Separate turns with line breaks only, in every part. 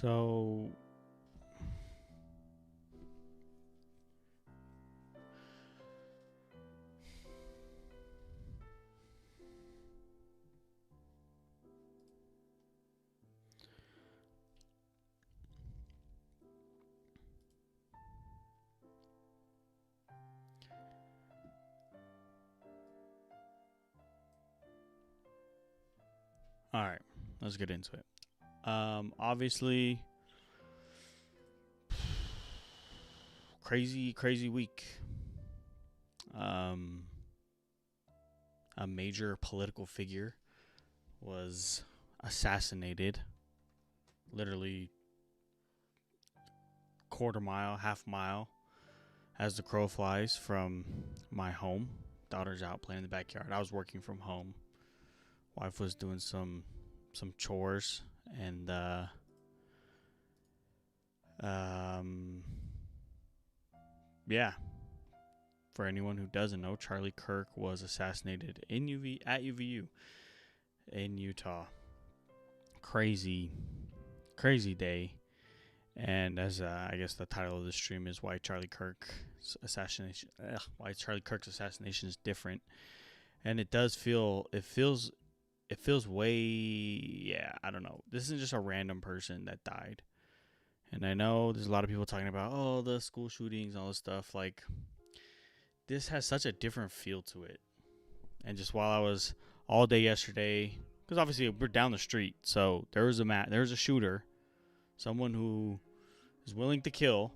So, all right, let's get into it. Obviously, crazy week. Um, a major political figure was assassinated, literally quarter mile, half mile, as the crow flies from my home. Daughter's out playing in the backyard. I was working from home. Wife was doing some chores, and yeah. For anyone who doesn't know, Charlie Kirk was assassinated at UVU in Utah. Crazy day. And as I guess the title of the stream is why Charlie Kirk's assassination is different. And it feels way, yeah, I don't know. This isn't just a random person that died. And I know there's a lot of people talking about, the school shootings and all this stuff. Like, this has such a different feel to it. And just while I was all day yesterday, because obviously we're down the street, so there was a shooter, someone who is willing to kill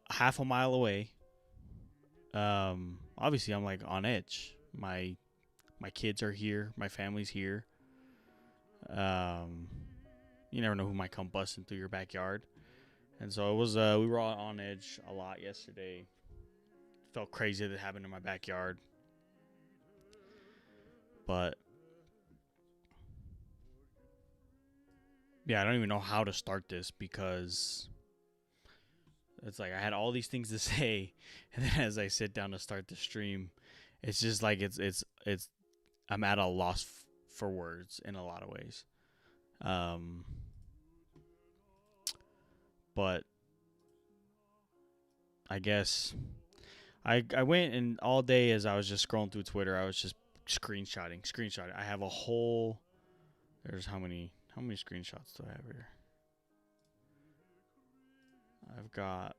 half a mile away. Obviously I'm like on edge. My kids are here, my family's here. You never know who might come busting through your backyard. And so it was we were all on edge a lot yesterday. Felt crazy that it happened in my backyard. But yeah, I don't even know how to start this because it's like I had all these things to say, and then as I sit down to start the stream, it's just like it's I'm at a loss for words in a lot of ways. But I guess I went and all day as I was just scrolling through Twitter, I was just screenshotting. I have a whole. There's how many screenshots do I have here? I've got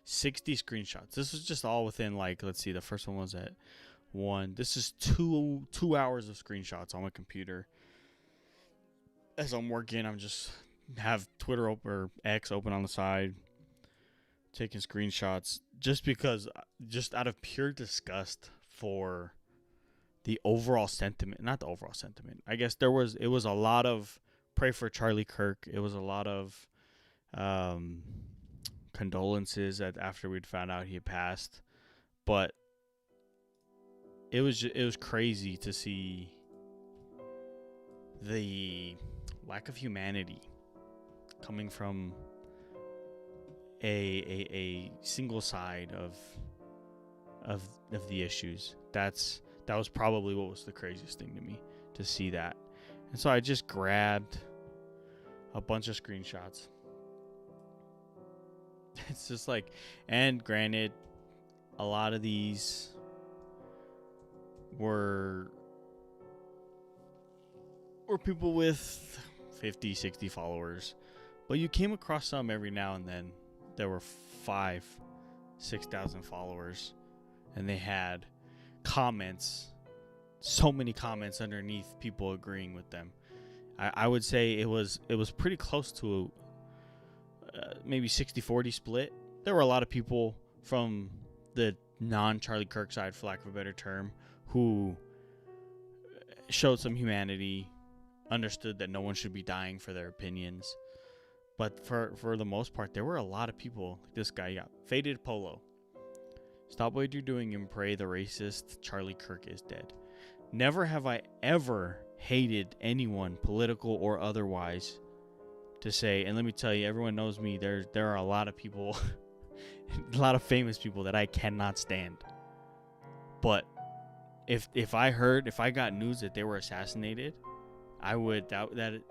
60 screenshots. This was just all within let's see. The first one was at 1. This is 2 hours of screenshots on my computer. As I'm working, I'm just have Twitter or X open on the side, taking screenshots just out of pure disgust for the overall sentiment. Not the overall sentiment. I guess it was a lot of pray for Charlie Kirk. It was a lot of condolences after we'd found out he had passed. But it was crazy to see the lack of humanity coming from a single side of the issues. That was probably what was the craziest thing to me, to see that. And so I just grabbed a bunch of screenshots. It's just and granted, a lot of these were people with 50, 60 followers. But you came across some every now and then. There were 6,000 followers, and they had comments, so many comments underneath, people agreeing with them. I would say it was pretty close to maybe 60-40 split. There were a lot of people from the non-Charlie Kirk side, for lack of a better term, who showed some humanity, understood that no one should be dying for their opinions. But for the most part, there were a lot of people. Like this guy, Faded Polo. Stop what you're doing and pray the racist Charlie Kirk is dead. Never have I ever hated anyone, political or otherwise, to say, and let me tell you, everyone knows me, there are a lot of people, a lot of famous people that I cannot stand. But if I got news that they were assassinated, I would, that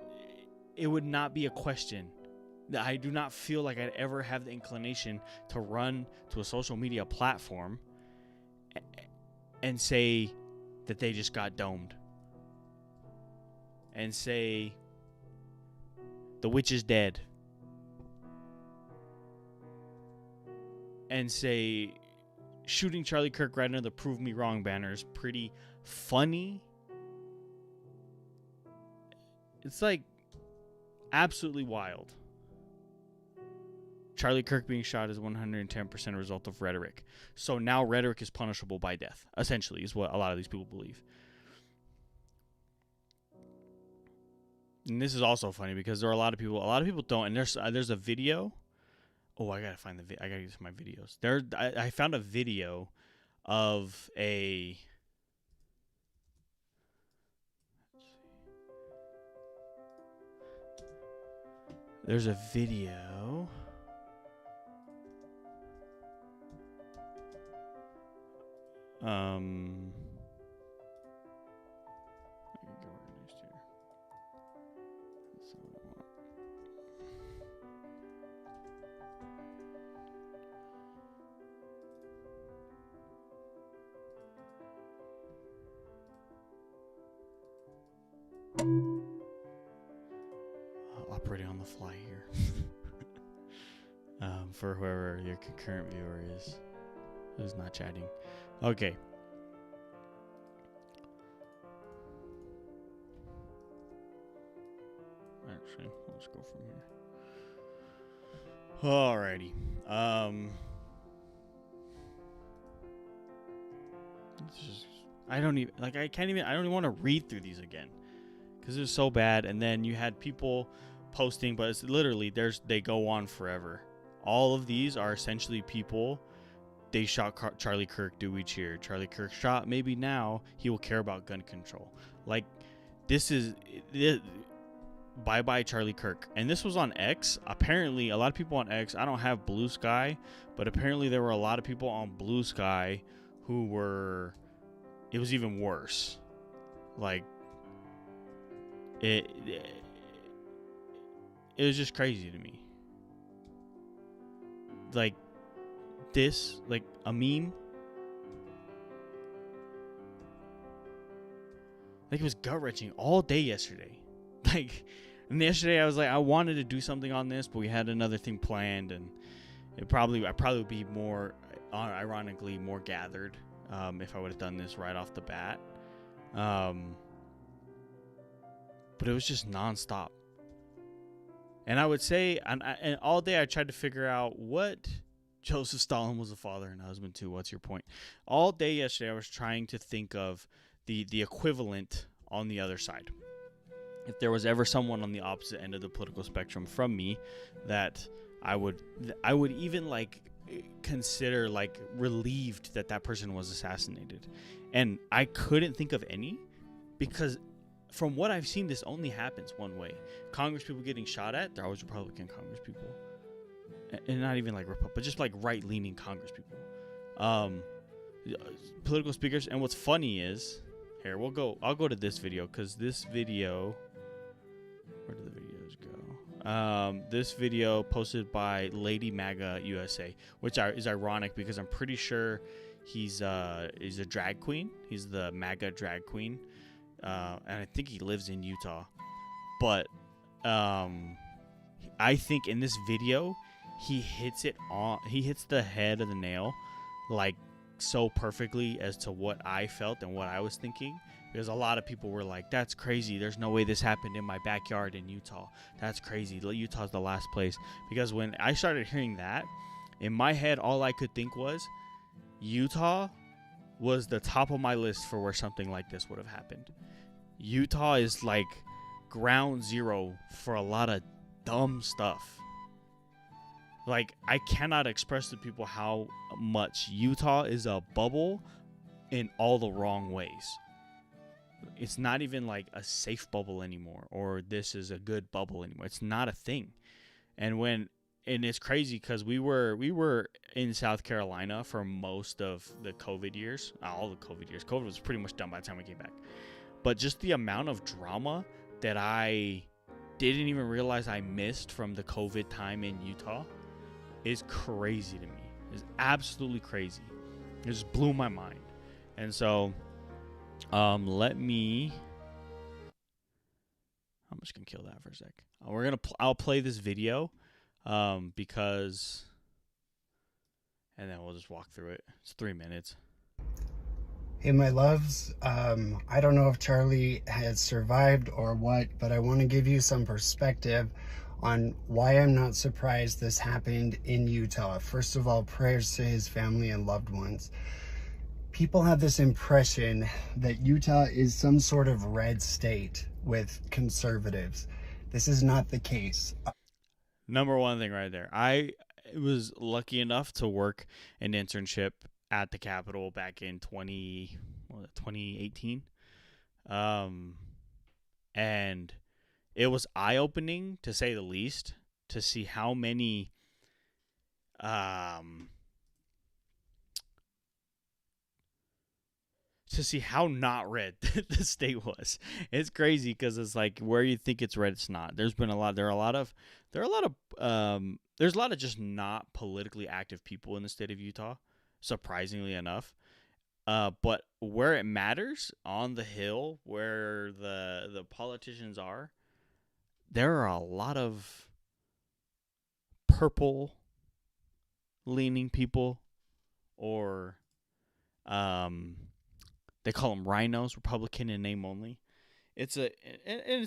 it would not be a question. I do not feel like I'd ever have the inclination to run to a social media platform and say that they just got domed. And say the witch is dead. And say shooting Charlie Kirk right under the prove me wrong banner is pretty funny. It's like absolutely wild. Charlie Kirk being shot is 110% a result of rhetoric. So now rhetoric is punishable by death, essentially, is what a lot of these people believe. And this is also funny because there are a lot of people don't. And there's a video. Oh, I gotta find I gotta use my videos. I found a video of a. There's a video. I can go next here. That's not what I want. Operating on the fly here. For whoever your concurrent viewer is who's not chatting. Okay. Actually, let's go from here. Alrighty. I don't even want to read through these again because they're so bad. And then you had people posting, but it's literally they go on forever. All of these are essentially people. They shot Charlie Kirk, do we cheer? Charlie Kirk shot, maybe now he will care about gun control. Like, this is bye-bye Charlie Kirk. And this was on X. Apparently, a lot of people on X, I don't have Blue Sky, but apparently there were a lot of people on Blue Sky who were, it was even worse. Like, it was just crazy to me. Like, this, like a meme, like it was gut-wrenching all day yesterday. Like, and yesterday I was like, I wanted to do something on this, but we had another thing planned, and I probably would be more, ironically, more gathered if I would have done this right off the bat. But it was just nonstop, and I would say, and all day I tried to figure out what. Joseph Stalin was a father and a husband too. What's your point? All day yesterday, I was trying to think of the equivalent on the other side. If there was ever someone on the opposite end of the political spectrum from me, that I would even like consider like relieved that person was assassinated, and I couldn't think of any, because from what I've seen, this only happens one way. Congress people getting shot at, they're always Republican Congress people. And not even like but just like right-leaning Congress people, political speakers. And what's funny is, here I'll go to this video, because this video, where did the videos go? This video posted by Lady MAGA USA, which is ironic because I'm pretty sure he's a drag queen. He's the MAGA drag queen, and I think he lives in Utah. But I think in this video, he hits the head of the nail like so perfectly as to what I felt and what I was thinking, because a lot of people were like, that's crazy, there's no way this happened in my backyard in Utah, that's crazy, Utah's the last place. Because when I started hearing that, in my head all I could think was Utah was the top of my list for where something like this would have happened. Utah is like ground zero for a lot of dumb stuff. Like, I cannot express to people how much Utah is a bubble in all the wrong ways. It's not even like a safe bubble anymore, or this is a good bubble anymore. It's not a thing. And it's crazy because we were in South Carolina for most of the COVID years, all the COVID years. COVID was pretty much done by the time we came back. But just the amount of drama that I didn't even realize I missed from the COVID time in Utah is crazy to me. It's absolutely crazy. It just blew my mind. And so, I'm just gonna kill that for a sec. I'll play this video, because, and then we'll just walk through it. It's 3 minutes.
Hey, my loves. I don't know if Charlie has survived or what, but I want to give you some perspective on why I'm not surprised this happened in Utah. First of all, prayers to his family and loved ones. People have this impression that Utah is some sort of red state with conservatives. This is not the case.
Number one thing right there. I was lucky enough to work an internship at the Capitol back in 2018. And it was eye-opening, to say the least, to see how many to see how not red the state was. It's crazy because it's like where you think it's red, it's not. There's a lot of just not politically active people in the state of Utah, surprisingly enough. But where it matters, on the Hill, where the politicians are, there are a lot of purple leaning people, or they call them rhinos, Republican in name only. It's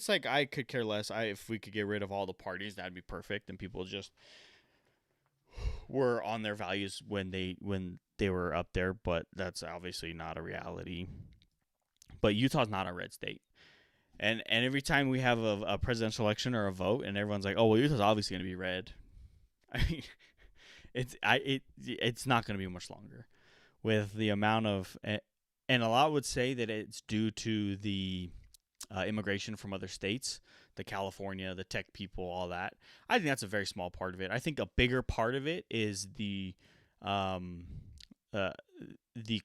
like, I could care less. If we could get rid of all the parties, that'd be perfect, and people just were on their values when they were up there. But that's obviously not a reality. But Utah's not a red state, and every time we have a presidential election or a vote, and everyone's like, "Oh, well, Utah's obviously going to be red." I mean, it's not going to be much longer with the amount of. And a lot would say that it's due to the immigration from other states, the California, the tech people, all that. I think that's a very small part of it. I think a bigger part of it is the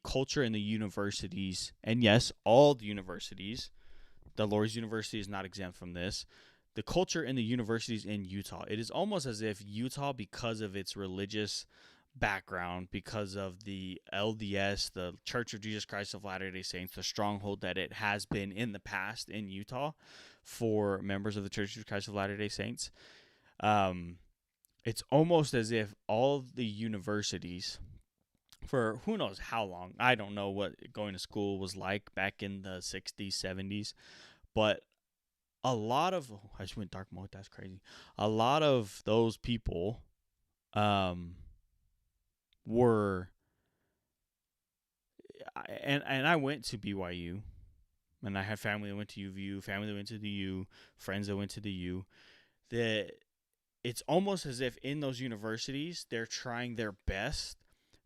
culture in the universities. And yes, all the universities. The Loras University is not exempt from this. The culture in the universities in Utah. It is almost as if Utah, because of its religious background, because of the LDS, the Church of Jesus Christ of Latter-day Saints, the stronghold that it has been in the past in Utah for members of the Church of Christ of Latter-day Saints, it's almost as if all the universities, for who knows how long, I don't know what going to school was like back in the 60s, 70s, but a lot of, I just went dark mode, that's crazy. A lot of those people were, and I went to BYU, and I had family that went to UVU, family that went to the U, friends that went to the U. That it's almost as if in those universities they're trying their best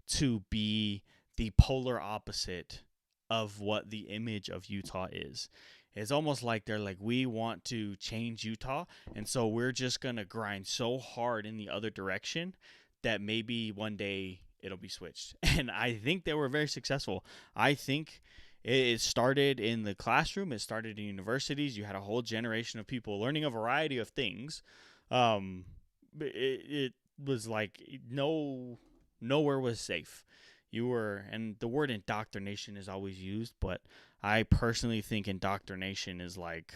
to be the polar opposite of what the image of Utah is. It's almost like they're like, we want to change Utah, and so we're just going to grind so hard in the other direction that maybe one day it'll be switched. And I think they were very successful. I think it started in the classroom. It started in universities. You had a whole generation of people learning a variety of things. It was like nowhere was safe. You were, and the word indoctrination is always used, but I personally think indoctrination is like,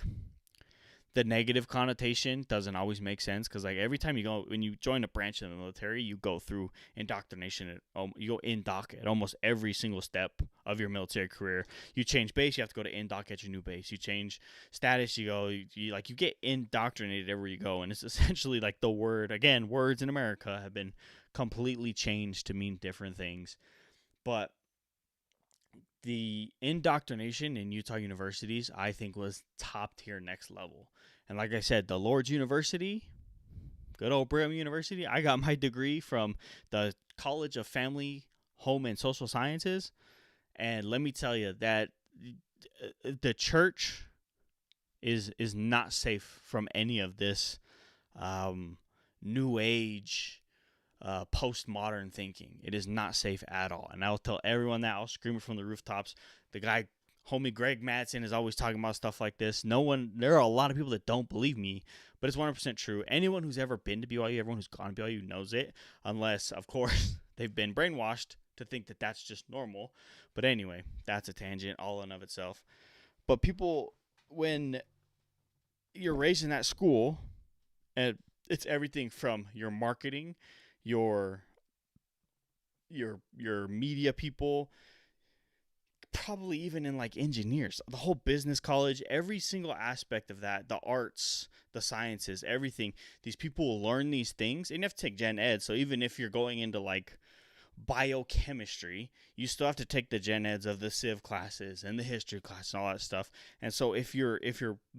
the negative connotation doesn't always make sense, because like every time when you join a branch in the military, you go through indoctrination. You go indoc at almost every single step of your military career. You change base, you have to go to indoc at your new base. You change status, you get indoctrinated everywhere you go. And it's essentially like the word, again, words in America have been completely changed to mean different things. But the indoctrination in Utah universities, I think, was top tier, next level. And like I said, the Loras University, good old Brigham University, I got my degree from the College of Family, Home, and Social Sciences. And let me tell you that the church is not safe from any of this new age, postmodern thinking. It is not safe at all. And I'll tell everyone that. I'll scream it from the rooftops. The guy Homie Greg Madsen is always talking about stuff like this. There are a lot of people that don't believe me, but it's 100% true. Anyone who's ever been to BYU, everyone who's gone to BYU knows it, unless, of course, they've been brainwashed to think that that's just normal. But anyway, that's a tangent all in of itself. But people, when you're raised in that school, and it's everything from your marketing, your media people, probably even in like engineers, the whole business college, every single aspect of that, the arts, the sciences, everything. These people will learn these things, and you have to take gen ed. So even if you're going into like biochemistry, you still have to take the gen eds of the civ classes and the history class and all that stuff. And so if your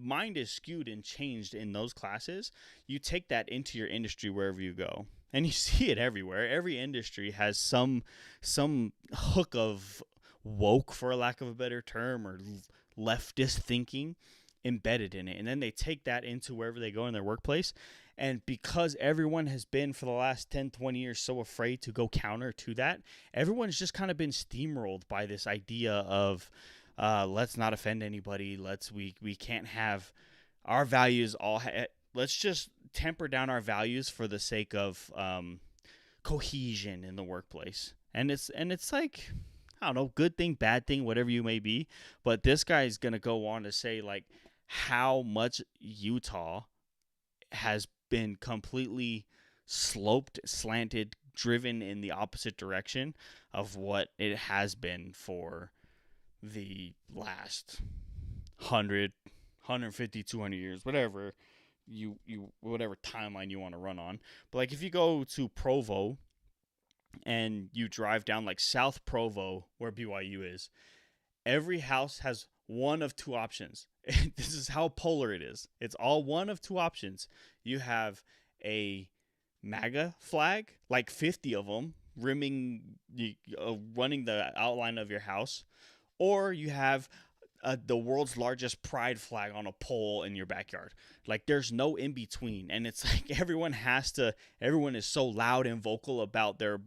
mind is skewed and changed in those classes, you take that into your industry wherever you go. And you see it everywhere. Every industry has some hook of woke, for a lack of a better term, or leftist thinking embedded in it. And then they take that into wherever they go in their workplace. And because everyone has been for the last 10, 20 years so afraid to go counter to that, everyone's just kind of been steamrolled by this idea of let's not offend anybody. We can't have our values let's just temper down our values for the sake of cohesion in the workplace. And it's like, I don't know, good thing, bad thing, whatever you may be. But this guy's going to go on to say like how much Utah has been completely sloped, slanted, driven in the opposite direction of what it has been for the last 100, 150, 200 years, whatever whatever timeline you want to run on. But like if you go to Provo and you drive down like South Provo where BYU is, every house has one of two options. This is how polar it is. It's all one of two options. You have a MAGA flag, like 50 of them, running the outline of your house, or you have the world's largest pride flag on a pole in your backyard. Like there's no in between, and it's like everyone is so loud and vocal about their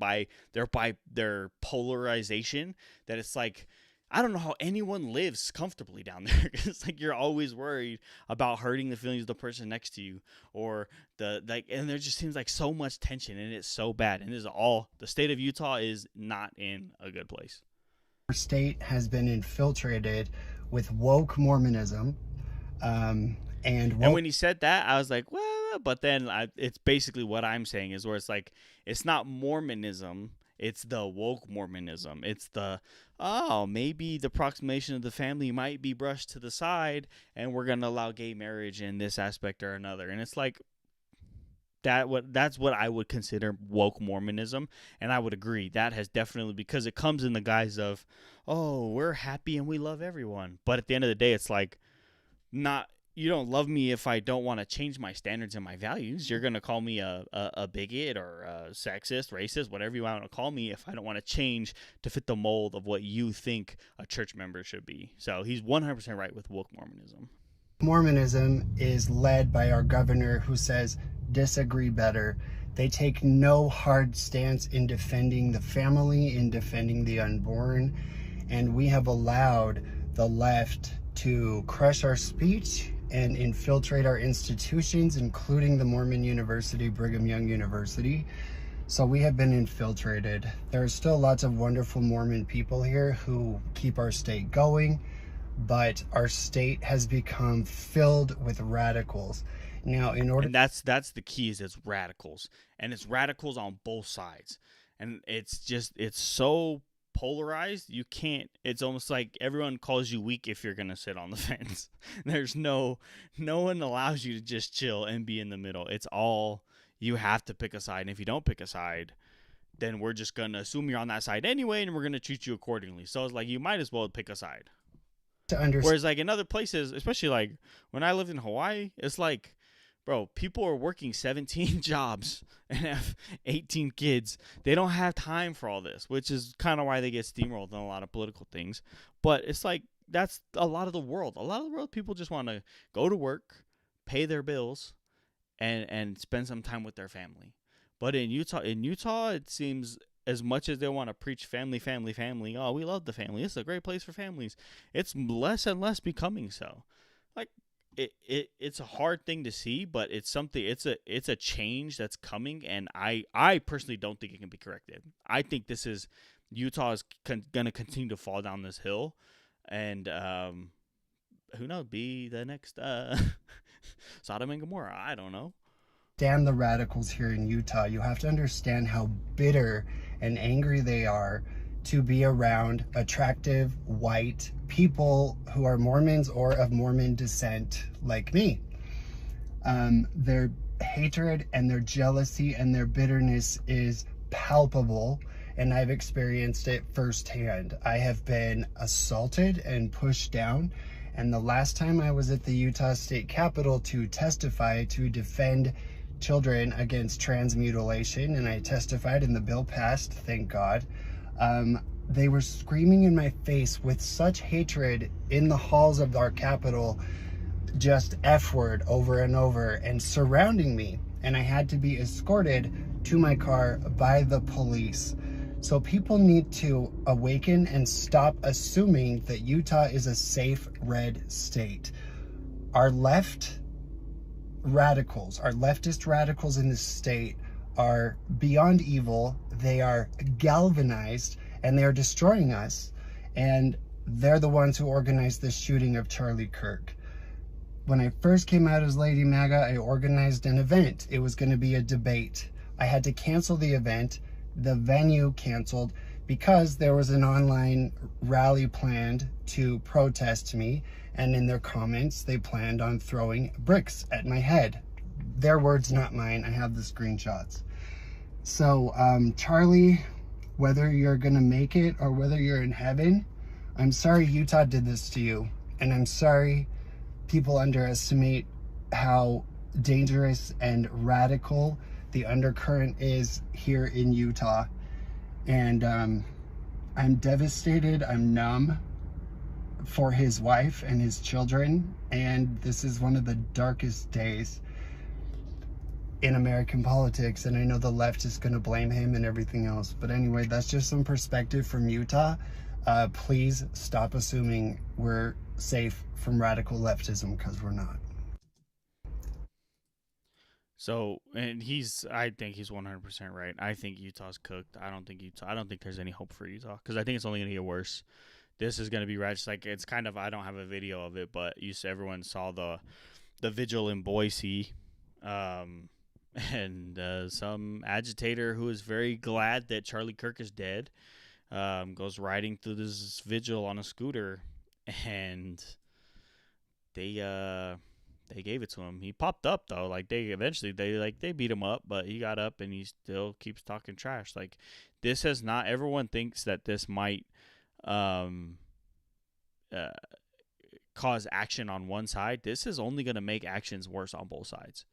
polarization that it's like, I don't know how anyone lives comfortably down there. It's like you're always worried about hurting the feelings of the person next to you, or and there just seems like so much tension, and it's so bad. And the state of Utah is not in a good place.
Our state has been infiltrated with woke Mormonism, and
when he said that, I was like, well, but then it's basically what I'm saying is where it's like, it's not Mormonism. It's the woke Mormonism. It's maybe the proclamation of the family might be brushed to the side, and we're going to allow gay marriage in this aspect or another. And it's like, that's what I would consider woke Mormonism. And I would agree. That has definitely, because it comes in the guise of, oh, we're happy and we love everyone. But at the end of the day, it's like, you don't love me if I don't want to change my standards and my values. You're going to call me a bigot or a sexist, racist, whatever you want to call me, if I don't want to change to fit the mold of what you think a church member should be. So he's 100% right with woke Mormonism.
Mormonism is led by our governor, who says disagree better. They take no hard stance in defending the family, in defending the unborn. And we have allowed the left to crush our speech and infiltrate our institutions, including the Mormon University, Brigham Young University. So we have been infiltrated. There are still lots of wonderful Mormon people here who keep our state going, but our state has become filled with radicals. Now,
and that's the key, is it's radicals, and it's radicals on both sides, and it's so polarized. It's almost like everyone calls you weak if you're gonna sit on the fence. There's no one allows you to just chill and be in the middle. It's all, you have to pick a side, and if you don't pick a side, then we're just gonna assume you're on that side anyway, and we're gonna treat you accordingly. So it's like, you might as well pick a side. Whereas like in other places, especially like when I lived in Hawaii, it's like, bro, people are working 17 jobs and have 18 kids. They don't have time for all this, which is kind of why they get steamrolled in a lot of political things. But it's like, that's a lot of the world. A lot of the world, people just want to go to work, pay their bills, and spend some time with their family. But in Utah, it seems as much as they want to preach family, family, family, oh, we love the family. This is a great place for families. It's less and less becoming so. Like it's a hard thing to see, but it's something. It's a change that's coming, and I personally don't think it can be corrected. I think this is Utah is going to continue to fall down this hill, and who knows, be the next Sodom and Gomorrah. I don't know.
Damn the radicals here in Utah. You have to understand how bitter and angry they are to be around attractive white people who are Mormons or of Mormon descent like me. Their hatred and their jealousy and their bitterness is palpable, and I've experienced it firsthand. I have been assaulted and pushed down, and the last time I was at the Utah State Capitol to testify to defend children against trans mutilation, and I testified and the bill passed, thank God. They were screaming in my face with such hatred in the halls of our Capitol, just F word over and over, and surrounding me, and I had to be escorted to my car by the police. So people need to awaken and stop assuming that Utah is a safe red state. Our leftist radicals in this state are beyond evil. They are galvanized and they are destroying us. And they're the ones who organized the shooting of Charlie Kirk. When I first came out as Lady MAGA, I organized an event. It was going to be a debate. I had to cancel the event. The venue canceled because there was an online rally planned to protest me, and in their comments they planned on throwing bricks at my head. Their words, not mine. I have the screenshots. So Charlie, whether you're gonna make it or whether you're in heaven, I'm sorry Utah did this to you, and I'm sorry people underestimate how dangerous and radical the undercurrent is here in Utah. And I'm devastated, I'm numb for his wife and his children, and this is one of the darkest days in American politics, and I know the left is going to blame him and everything else. But anyway, that's just some perspective from Utah. Please stop assuming we're safe from radical leftism, because we're not.
So, and I think he's 100% right. I think Utah's cooked. I don't think there's any hope for Utah, because I think it's only going to get worse. This is going to be right. It's like, it's kind of, I don't have a video of it, but everyone saw the vigil in Boise, and some agitator who is very glad that Charlie Kirk is dead, goes riding through this vigil on a scooter, and they gave it to him. He popped up though. Like they beat him up, but he got up and he still keeps talking trash. Like this has not. Everyone thinks that this might cause action on one side. This is only going to make actions worse on both sides.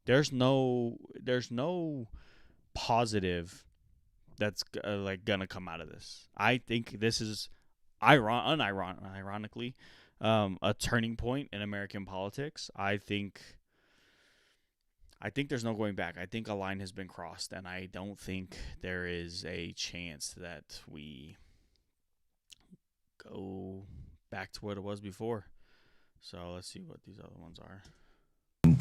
There's no positive that's gonna come out of this. I think this is unironically a turning point in American politics. I think there's no going back. I think a line has been crossed, and I don't think there is a chance that we go back to what it was before. So let's see what these other ones are.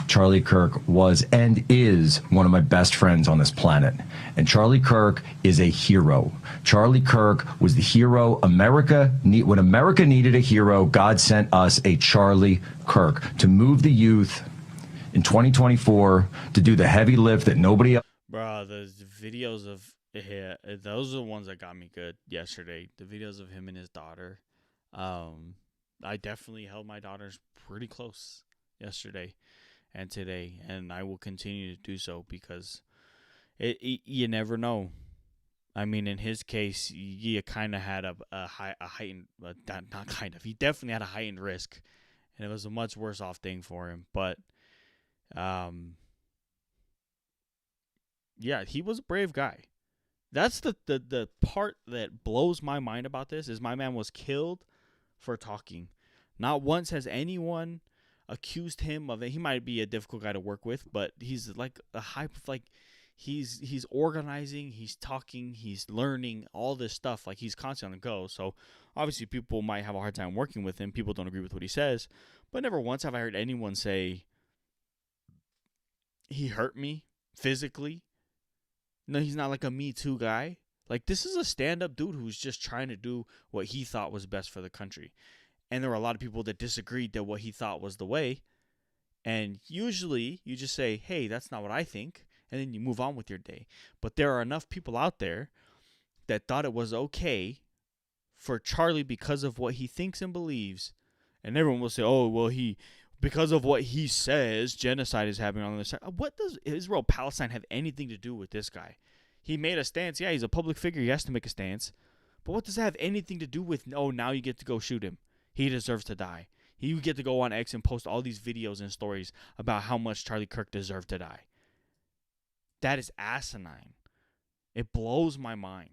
Charlie Kirk was and is one of my best friends on this planet. And Charlie Kirk is a hero. Charlie Kirk was the hero when America needed a hero. God sent us a Charlie Kirk to move the youth in 2024, to do the heavy lift that nobody else.
Bro, the videos of those are the ones that got me good yesterday. The videos of him and his daughter. I definitely held my daughters pretty close yesterday and today, and I will continue to do so, because you never know. I mean, in his case, you kind of had a heightened, not kind of, he definitely had a heightened risk, and it was a much worse off thing for him. But, yeah, he was a brave guy. That's the part that blows my mind about this, is my man was killed for talking. Not once has anyone accused him of it. He might be a difficult guy to work with, but he's like he's organizing, he's talking, he's learning all this stuff. Like, he's constantly on the go. So obviously people might have a hard time working with him. People don't agree with what he says, but never once have I heard anyone say he hurt me physically. No, he's not like a Me Too guy. Like, this is a stand-up dude who's just trying to do what he thought was best for the country. And there were a lot of people that disagreed that what he thought was the way. And usually you just say, hey, that's not what I think. And then you move on with your day. But there are enough people out there that thought it was okay for Charlie because of what he thinks and believes. And everyone will say, oh, well, because of what he says, genocide is happening on the side. What does Israel-Palestine have anything to do with this guy? He made a stance. Yeah, he's a public figure. He has to make a stance. But what does that have anything to do with, oh, now you get to go shoot him? He deserves to die. You get to go on X and post all these videos and stories about how much Charlie Kirk deserved to die. That is asinine. It blows my mind.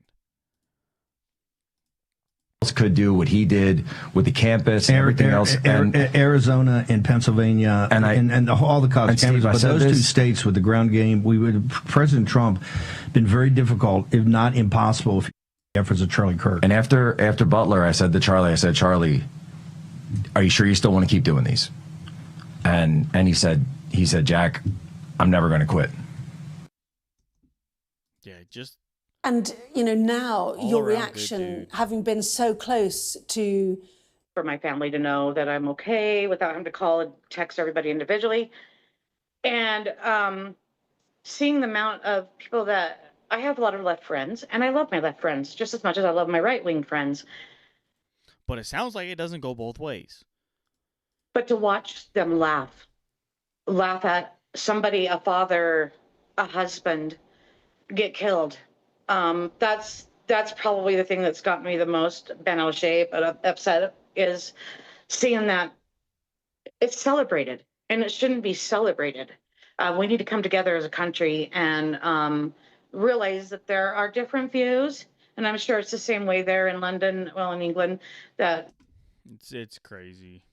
Could do what he did with the campus and everything else. And
Arizona and Pennsylvania and all the college campuses. But those two states with the ground game, President Trump been very difficult, if not impossible, for the efforts of Charlie Kirk.
And after Butler, I said, Charlie, are you sure you still want to keep doing these? And he said, Jack, I'm never going to quit.
Yeah, just.
And, now your reaction, having been so close to...
For my family to know that I'm okay without having to call and text everybody individually. And seeing the amount of people that... I have a lot of left friends, and I love my left friends just as much as I love my right-wing friends.
But it sounds like it doesn't go both ways.
But to watch them laugh at somebody, a father, a husband, get killed... that's probably the thing that's got me the most bent out of shape and upset, is seeing that it's celebrated, and it shouldn't be celebrated. We need to come together as a country and realize that there are different views, and I'm sure it's the same way there in London, well, in England, that
it's crazy.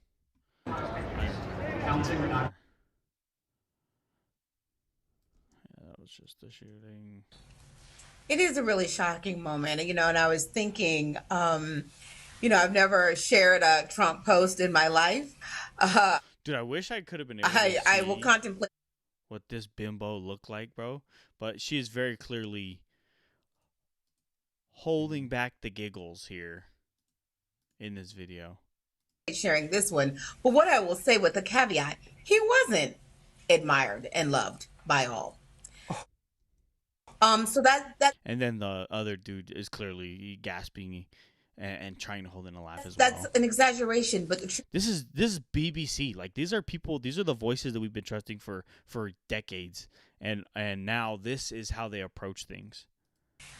Counting or not?
Yeah, that was just a shooting.
It is a really shocking moment, and I was thinking, I've never shared a Trump post in my life.
Dude, I wish I could have been able to
I will contemplate
what this bimbo looked like, bro. But she is very clearly holding back the giggles here in this video.
Sharing this one, but what I will say with the caveat, he wasn't admired and loved by all. So that
and then the other dude is clearly gasping and trying to hold in a laugh as
well.
That's
an exaggeration, but
this is BBC. Like, these are the voices that we've been trusting for decades, and now this is how they approach things.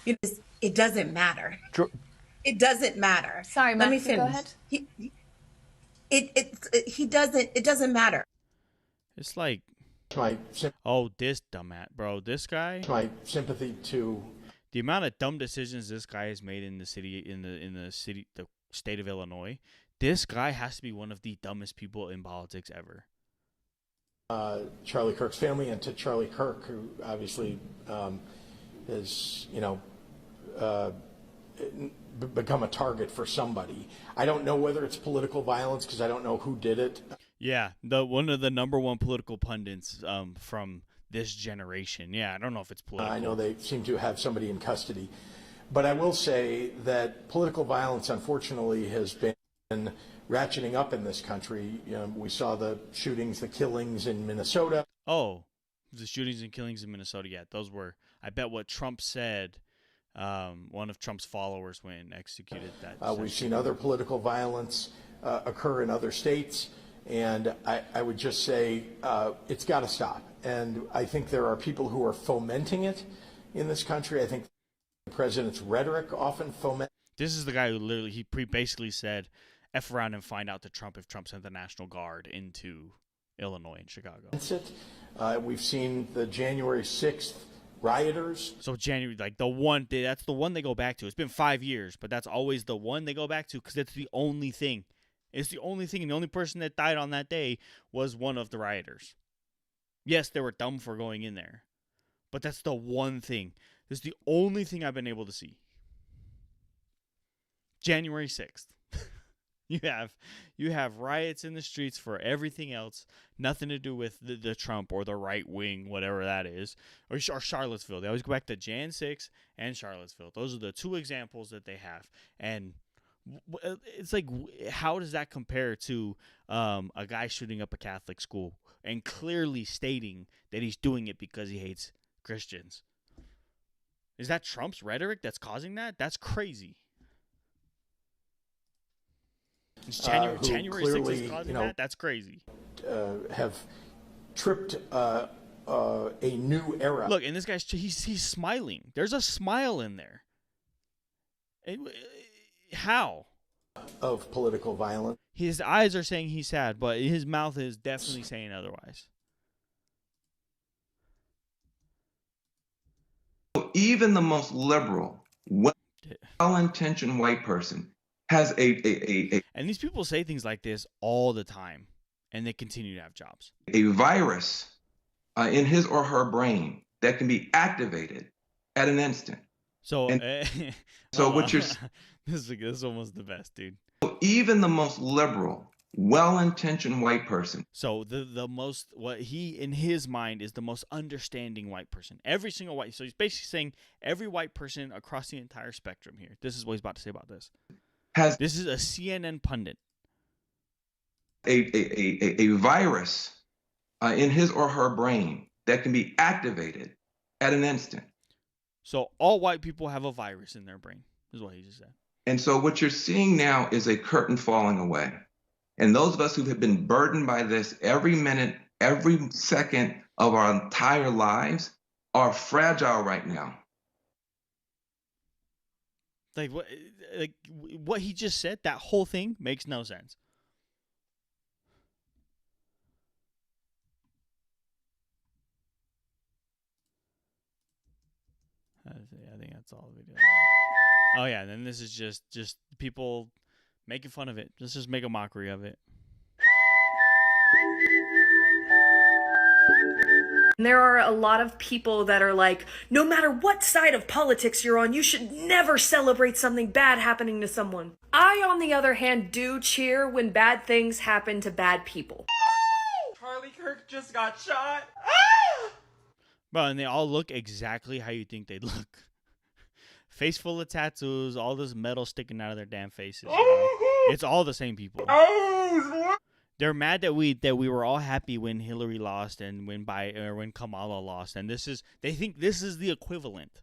It doesn't matter. It doesn't matter.
Sorry, Max,
let me finish.
Go ahead.
It doesn't matter.
It's like, this dumbass, bro. This guy.
My sympathy to
the amount of dumb decisions this guy has made in the state of Illinois. This guy has to be one of the dumbest people in politics ever.
Charlie Kirk's family, and to Charlie Kirk, who obviously has become a target for somebody. I don't know whether it's political violence because I don't know who did it.
Yeah, one of the number one political pundits from this generation. Yeah, I don't know if it's political.
I know they seem to have somebody in custody. But I will say that political violence, unfortunately, has been ratcheting up in this country. We saw the shootings, the killings in Minnesota.
Oh, the shootings and killings in Minnesota. Yeah, those were, I bet, what Trump said. One of Trump's followers went and executed that.
We've seen other political violence occur in other states. And I would just say it's got to stop. And I think there are people who are fomenting it in this country. I think the president's rhetoric often foments.
This is the guy who literally, basically said, F around and find out to Trump if Trump sent the National Guard into Illinois and Chicago.
We've seen the January 6th rioters.
So January, like that's the one they go back to. It's been 5 years, but that's always the one they go back to because it's the only thing. It's the only thing, and the only person that died on that day was one of the rioters. Yes, they were dumb for going in there, But that's the one thing. This is the only thing I've been able to see. January 6th. You have riots in the streets for everything else, nothing to do with the Trump or the right wing, whatever that is, or Charlottesville. They always go back to Jan 6 and Charlottesville. Those are the two examples that they have. And it's like, how does that compare to a guy shooting up a Catholic school and clearly stating that he's doing it because he hates Christians? Is that Trump's rhetoric that's causing that? That's crazy. January 6th is causing that? That's crazy.
Have tripped a new era.
Look, and this guy's he's smiling. There's a smile in there. How?
Of political violence.
His eyes are saying he's sad, but his mouth is definitely saying otherwise.
Even the most liberal, well-intentioned white person has a
and these people say things like this all the time, and they continue to have jobs.
A virus in his or her brain that can be activated at an instant.
So,
so what you're
this is almost the best, dude.
Even the most liberal, well-intentioned white person.
So the most, what he in his mind is the most understanding white person. Every single white. So he's basically saying every white person across the entire spectrum here. This is what he's about to say about this. This is a CNN pundit.
A virus in his or her brain that can be activated at an instant.
So all white people have a virus in their brain, is what he just said.
And so what you're seeing now is a curtain falling away. And those of us who have been burdened by this every minute, every second of our entire lives are fragile right now.
Like what he just said, that whole thing makes no sense. I think that's all the video. Oh yeah, and then this is just people making fun of it. Let's just make a mockery of it.
There are a lot of people that are like, no matter what side of politics you're on, you should never celebrate something bad happening to someone. I, on the other hand, do cheer when bad things happen to bad people.
Charlie Kirk just got shot.
Bro, and they all look exactly how you think they'd look. Face full of tattoos, all this metal sticking out of their damn faces. It's all the same people. They're mad that we were all happy when Hillary lost and when Kamala lost, and they think this is the equivalent.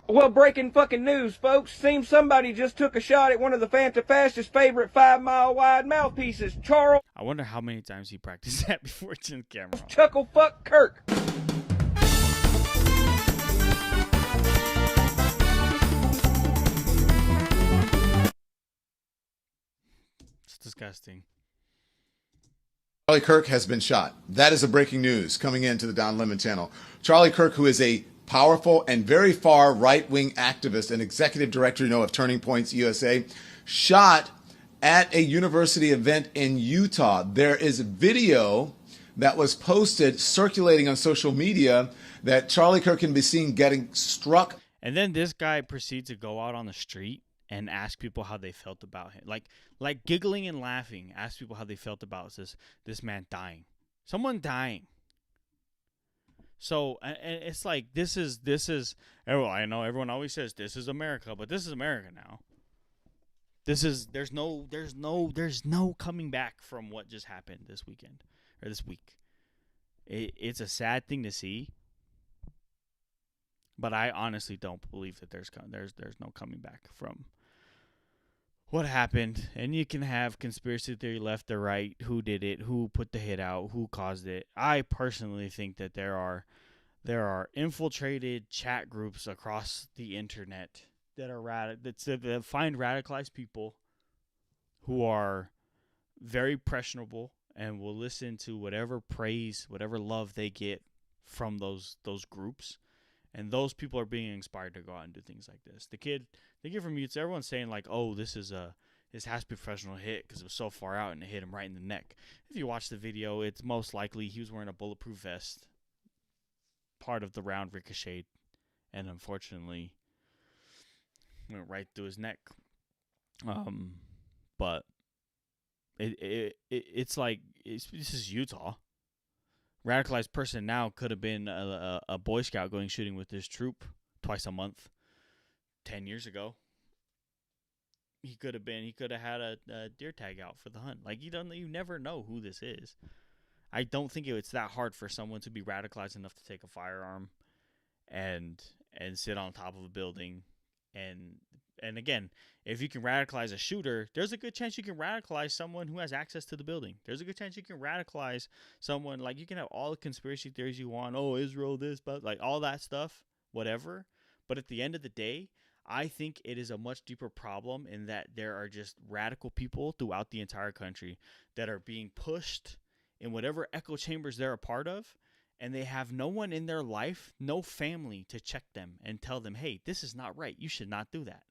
Well, breaking fucking news, folks. Seems somebody just took a shot at one of the Fanta-Fascist's favorite 5-mile-wide mouthpieces, Charles.
I wonder how many times he practiced that before it's in camera.
Chuckle fuck Kirk.
It's disgusting.
Charlie Kirk has been shot. That is a breaking news coming into the Don Lemon channel. Charlie Kirk, who is a powerful and very far right-wing activist and executive director, of Turning Points USA, shot at a university event in Utah. There is a video that was posted circulating on social media that Charlie Kirk can be seen getting struck.
And then this guy proceeds to go out on the street and ask people how they felt about him. Like giggling and laughing, ask people how they felt about this man dying. Someone dying. So, and it's like, this is, I know everyone always says this is America, but this is America now. There's no coming back from what just happened this weekend, or this week. It's a sad thing to see, but I honestly don't believe that there's no coming back from what happened. And you can have conspiracy theory left or right, who did it, who put the hit out, who caused it. I personally think that there are infiltrated chat groups across the internet that find radicalized people who are very impressionable and will listen to whatever praise, whatever love they get from those groups. And those people are being inspired to go out and do things like this. The kid from Utah, everyone's saying like, oh, this has to be a professional hit because it was so far out and it hit him right in the neck. If you watch the video, it's most likely he was wearing a bulletproof vest. part of the round ricocheted and unfortunately went right through his neck. But it's like this is Utah. Radicalized person now could have been a Boy Scout going shooting with his troop twice a month. 10 years ago, he could have had a deer tag out for the hunt. Like you never know who this is. I don't think it's that hard for someone to be radicalized enough to take a firearm and sit on top of a building. And again, if you can radicalize a shooter, there's a good chance you can radicalize someone who has access to the building. There's a good chance you can radicalize someone. Like, you can have all the conspiracy theories you want. Oh, Israel this, but like all that stuff, whatever. But at the end of the day, I think it is a much deeper problem in that there are just radical people throughout the entire country that are being pushed in whatever echo chambers they're a part of, and they have no one in their life, no family to check them and tell them, hey, this is not right. You should not do that.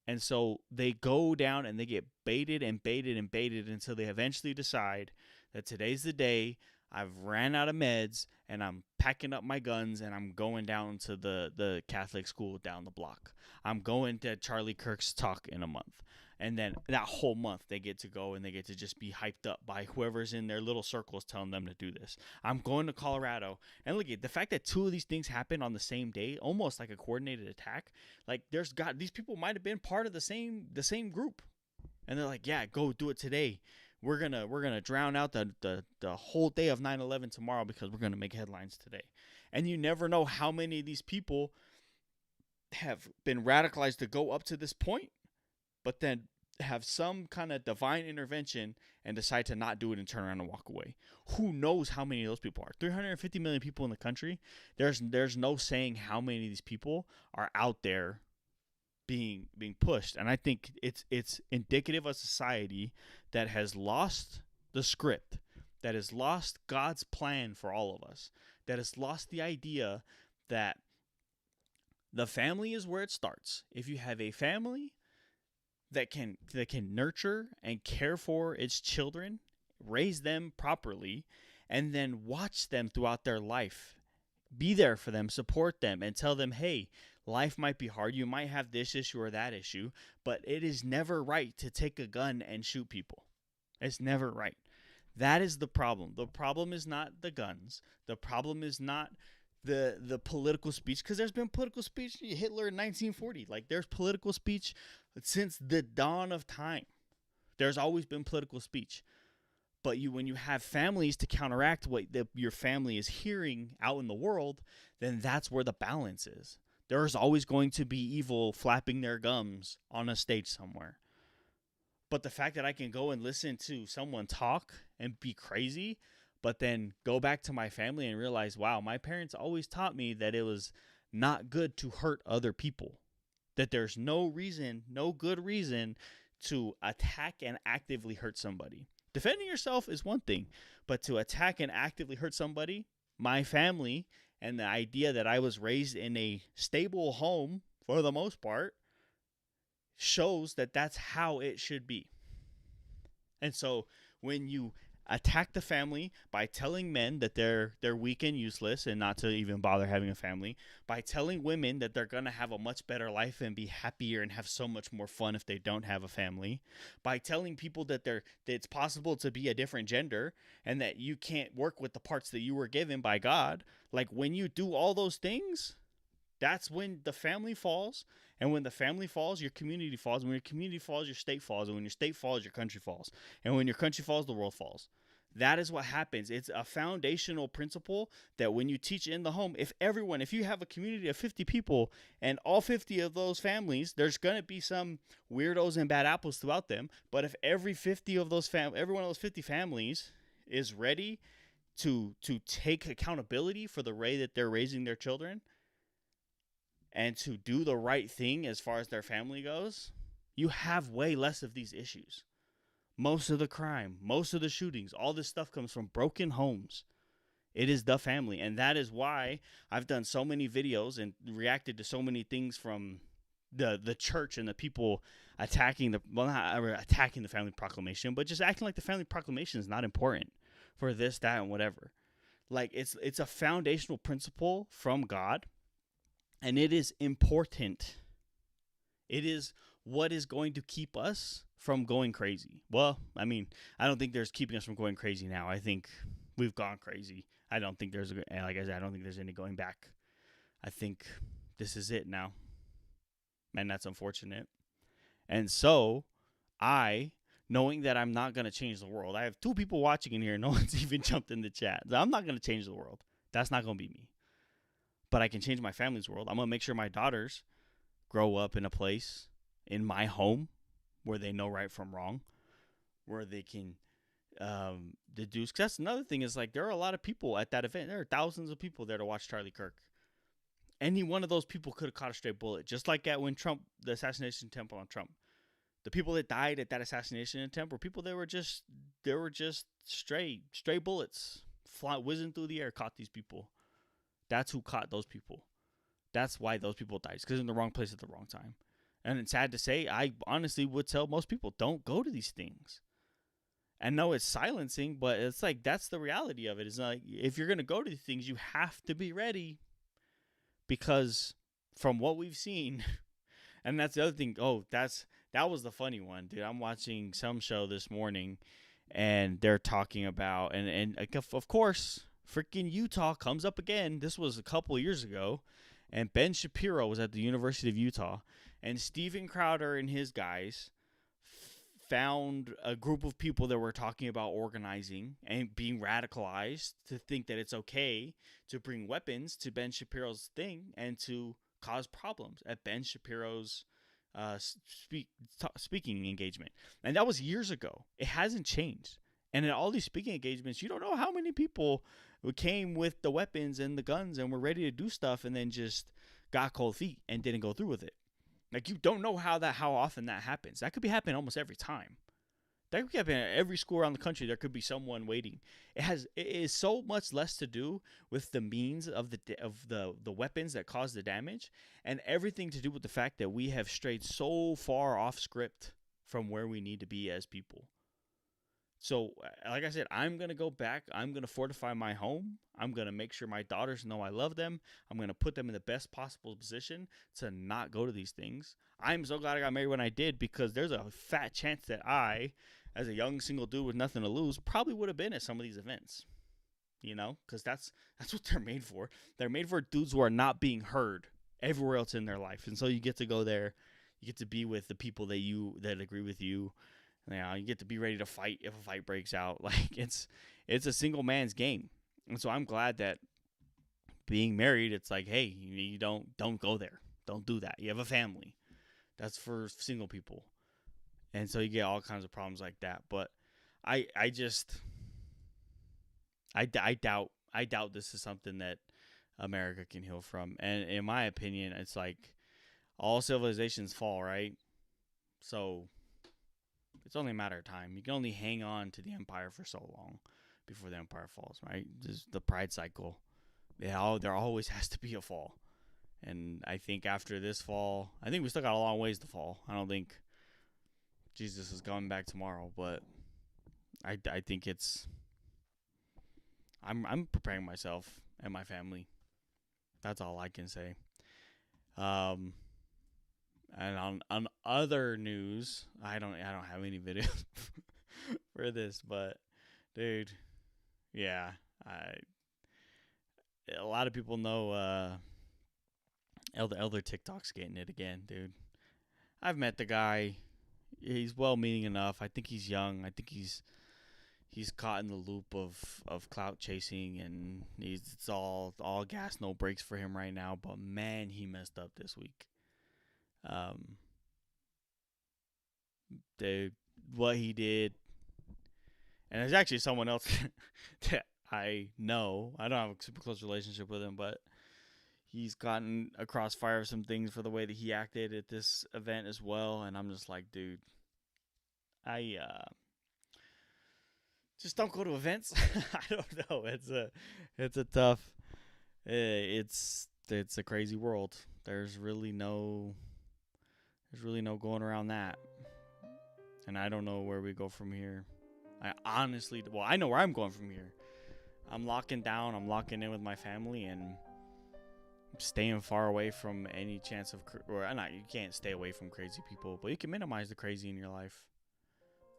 And so they go down and they get baited and baited and baited until they eventually decide that today's the day. I've ran out of meds and I'm packing up my guns and I'm going down to the Catholic school down the block. I'm going to Charlie Kirk's talk in a month. And then that whole month they get to go and they get to just be hyped up by whoever's in their little circles telling them to do this. I'm going to Colorado. And look at the fact that two of these things happen on the same day, almost like a coordinated attack. Like these people might have been part of the same group. And they're like, yeah, go do it today. We're gonna drown out the whole day of 9/11 tomorrow because we're gonna make headlines today. And you never know how many of these people have been radicalized to go up to this point, but then have some kind of divine intervention and decide to not do it and turn around and walk away. Who knows how many of those people are? 350 million people in the country. There's no saying how many of these people are out there being pushed. And I think it's indicative of a society that has lost the script, that has lost God's plan for all of us, that has lost the idea that the family is where it starts. If you have a family that can nurture and care for its children, raise them properly, and then watch them throughout their life, be there for them, support them, and tell them, hey, life might be hard. You might have this issue or that issue, but it is never right to take a gun and shoot people. It's never right. That is the problem. The problem is not the guns. The problem is not the political speech, because there's been political speech. Hitler in 1940. Like, there's political speech since the dawn of time. There's always been political speech. But when you have families to counteract what your family is hearing out in the world, then that's where the balance is. There's always going to be evil flapping their gums on a stage somewhere. But the fact that I can go and listen to someone talk and be crazy, but then go back to my family and realize, wow, my parents always taught me that it was not good to hurt other people. That there's no good reason to attack and actively hurt somebody. Defending yourself is one thing, but to attack and actively hurt somebody, my family, and the idea that I was raised in a stable home for the most part, shows that that's how it should be. And so when you attack the family by telling men that they're weak and useless and not to even bother having a family, by telling women that they're going to have a much better life and be happier and have so much more fun if they don't have a family, by telling people that it's possible to be a different gender and that you can't work with the parts that you were given by God, like when you do all those things, that's when the family falls. And when the family falls, your community falls. And when your community falls, your state falls. And when your state falls, your country falls. And when your country falls, the world falls. That is what happens. It's a foundational principle that when you teach in the home, if you have a community of 50 people and all 50 of those families, there's going to be some weirdos and bad apples throughout them. But if every one of those 50 families is ready to take accountability for the way that they're raising their children and to do the right thing as far as their family goes, you have way less of these issues. Most of the crime, most of the shootings, all this stuff comes from broken homes. It is the family. And that is why I've done so many videos and reacted to so many things from the church and the people attacking not attacking the family proclamation, but just acting like the family proclamation is not important for this, that, and whatever. Like it's a foundational principle from God, and it is important. It is what is going to keep us from going crazy. Well, I mean, I don't think there's keeping us from going crazy now. I think we've gone crazy. I don't think there's, like I said, I don't think there's any going back. I think this is it now. And that's unfortunate. And so, knowing that I'm not going to change the world, I have 2 people watching in here. No one's even jumped in the chat. I'm not going to change the world. That's not going to be me. But I can change my family's world. I'm going to make sure my daughters grow up in a place in my home where they know right from wrong, where they can deduce. 'Cause that's another thing is, like, there are a lot of people at that event. There are thousands of people there to watch Charlie Kirk. Any one of those people could have caught a straight bullet, just like at when Trump, the assassination attempt on Trump. The people that died at that assassination attempt were people that were just stray bullets whizzing through the air, caught these people. That's who caught those people. That's why those people died. It's because they're in the wrong place at the wrong time. And it's sad to say, I honestly would tell most people, don't go to these things. And no, it's silencing, but it's like, that's the reality of it. It's like, if you're going to go to these things, you have to be ready. Because from what we've seen, and that's the other thing. Oh, that was the funny one, dude. I'm watching some show this morning, and they're talking about, and of course, freaking Utah comes up again. This was a couple years ago, and Ben Shapiro was at the University of Utah, and Steven Crowder and his guys found a group of people that were talking about organizing and being radicalized to think that it's okay to bring weapons to Ben Shapiro's thing and to cause problems at Ben Shapiro's speaking engagement. And that was years ago. It hasn't changed. And in all these speaking engagements, you don't know how many people came with the weapons and the guns and were ready to do stuff and then just got cold feet and didn't go through with it. Like, you don't know how often that happens. That could be happening almost every time. That could happen at every school around the country. There could be someone waiting. It is so much less to do with the means of the weapons that cause the damage, and everything to do with the fact that we have strayed so far off script from where we need to be as people. So, like I said, I'm going to go back. I'm going to fortify my home. I'm going to make sure my daughters know I love them. I'm going to put them in the best possible position to not go to these things. I'm so glad I got married when I did, because there's a fat chance that I, as a young single dude with nothing to lose, probably would have been at some of these events. You know, because that's what they're made for. They're made for dudes who are not being heard everywhere else in their life. And so you get to go there. You get to be with the people that agree with you. You get to be ready to fight if a fight breaks out. Like, it's a single man's game. And so I'm glad that being married, it's like, hey, you don't go there. Don't do that. You have a family. That's for single people. And so you get all kinds of problems like that. But I doubt this is something that America can heal from. And in my opinion, it's like all civilizations fall, right? So it's only a matter of time. You can only hang on to the empire for so long before the empire falls, right? Just the pride cycle. There always has to be a fall. And I think after this fall, I think we still got a long ways to fall. I don't think Jesus is coming back tomorrow, but I think I'm preparing myself and my family. That's all I can say. And on other news, I don't have any videos for this, but dude, yeah, a lot of people know Elder TikTok's getting it again, dude. I've met the guy. He's well-meaning enough. I think he's young. I think he's caught in the loop of clout chasing, and it's all gas, no brakes for him right now. But man, he messed up this week. What he did, and there's actually someone else that I know. I don't have a super close relationship with him, but he's gotten a crossfire of some things for the way that he acted at this event as well. And I'm just like, dude, I just don't go to events. I don't know. It's a tough. It's a crazy world. There's really no going around that. And I don't know where we go from here. I know where I'm going from here. I'm locking down. I'm locking in with my family and staying far away from any chance of, or not, you can't stay away from crazy people, but you can minimize the crazy in your life.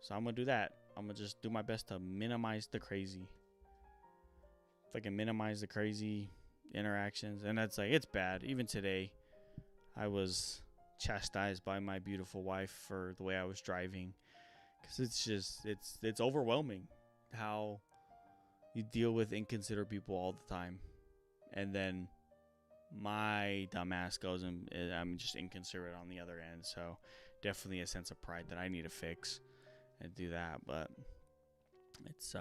So I'm gonna do that. I'm gonna just do my best to minimize the crazy. If I can minimize the crazy interactions, and that's like, it's bad. Even today, I was chastised by my beautiful wife for the way I was driving, because it's just, it's overwhelming how you deal with inconsiderate people all the time, and then my dumbass goes and I'm just inconsiderate on the other end. So definitely a sense of pride that I need to fix and do that. But it's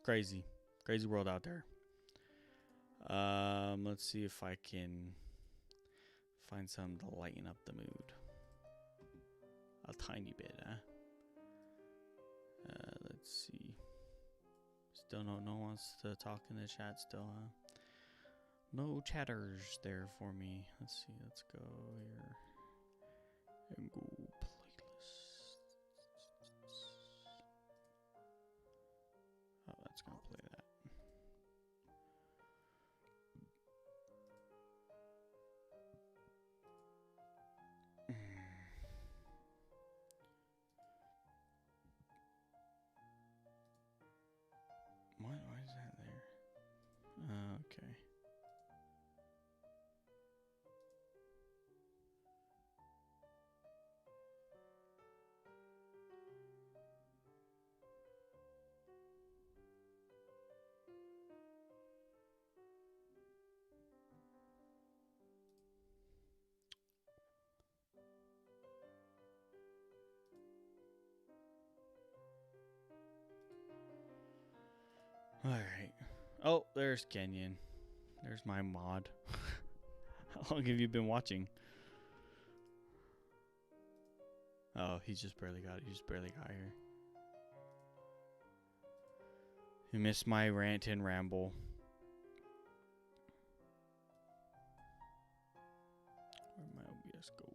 crazy world out there. Let's see if I can find something to lighten up the mood a tiny bit. Let's see. Still no one wants to talk in the chat still, huh? No chatters there for me. Let's see. Let's go here and go playlist. Oh, that's gonna play that. Why is that there? Okay. Alright. Oh, there's Kenyon. There's my mod. How long have you been watching? Oh, he just barely got here. You missed my rant and ramble. Where'd my OBS go?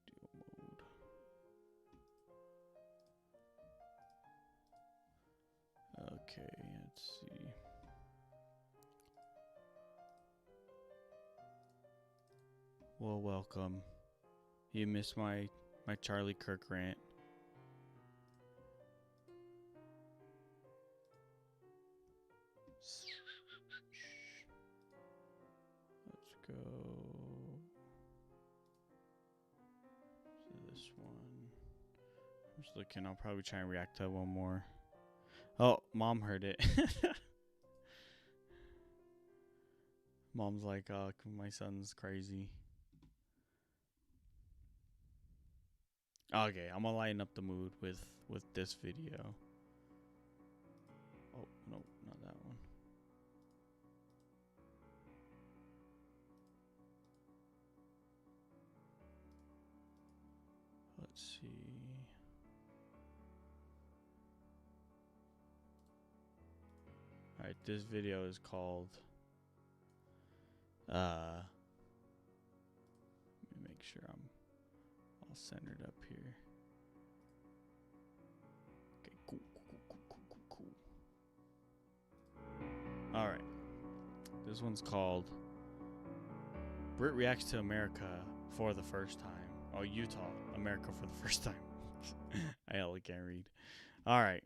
Studio mode. Okay, let's see. Well, welcome. You missed my Charlie Kirk rant. Let's go to this one. I'm just looking. I'll probably try and react to one more. Oh, Mom heard it. Mom's like, oh, my son's crazy. Okay, I'm gonna lighten up the mood with this video. Oh, no, not that one. Let's see. Alright, this video is called let me make sure I'm all centered up here. Okay, cool. Alright. This one's called Brit Reacts to America for the First Time. Oh, Utah, America for the first time. I hella can't read. Alright.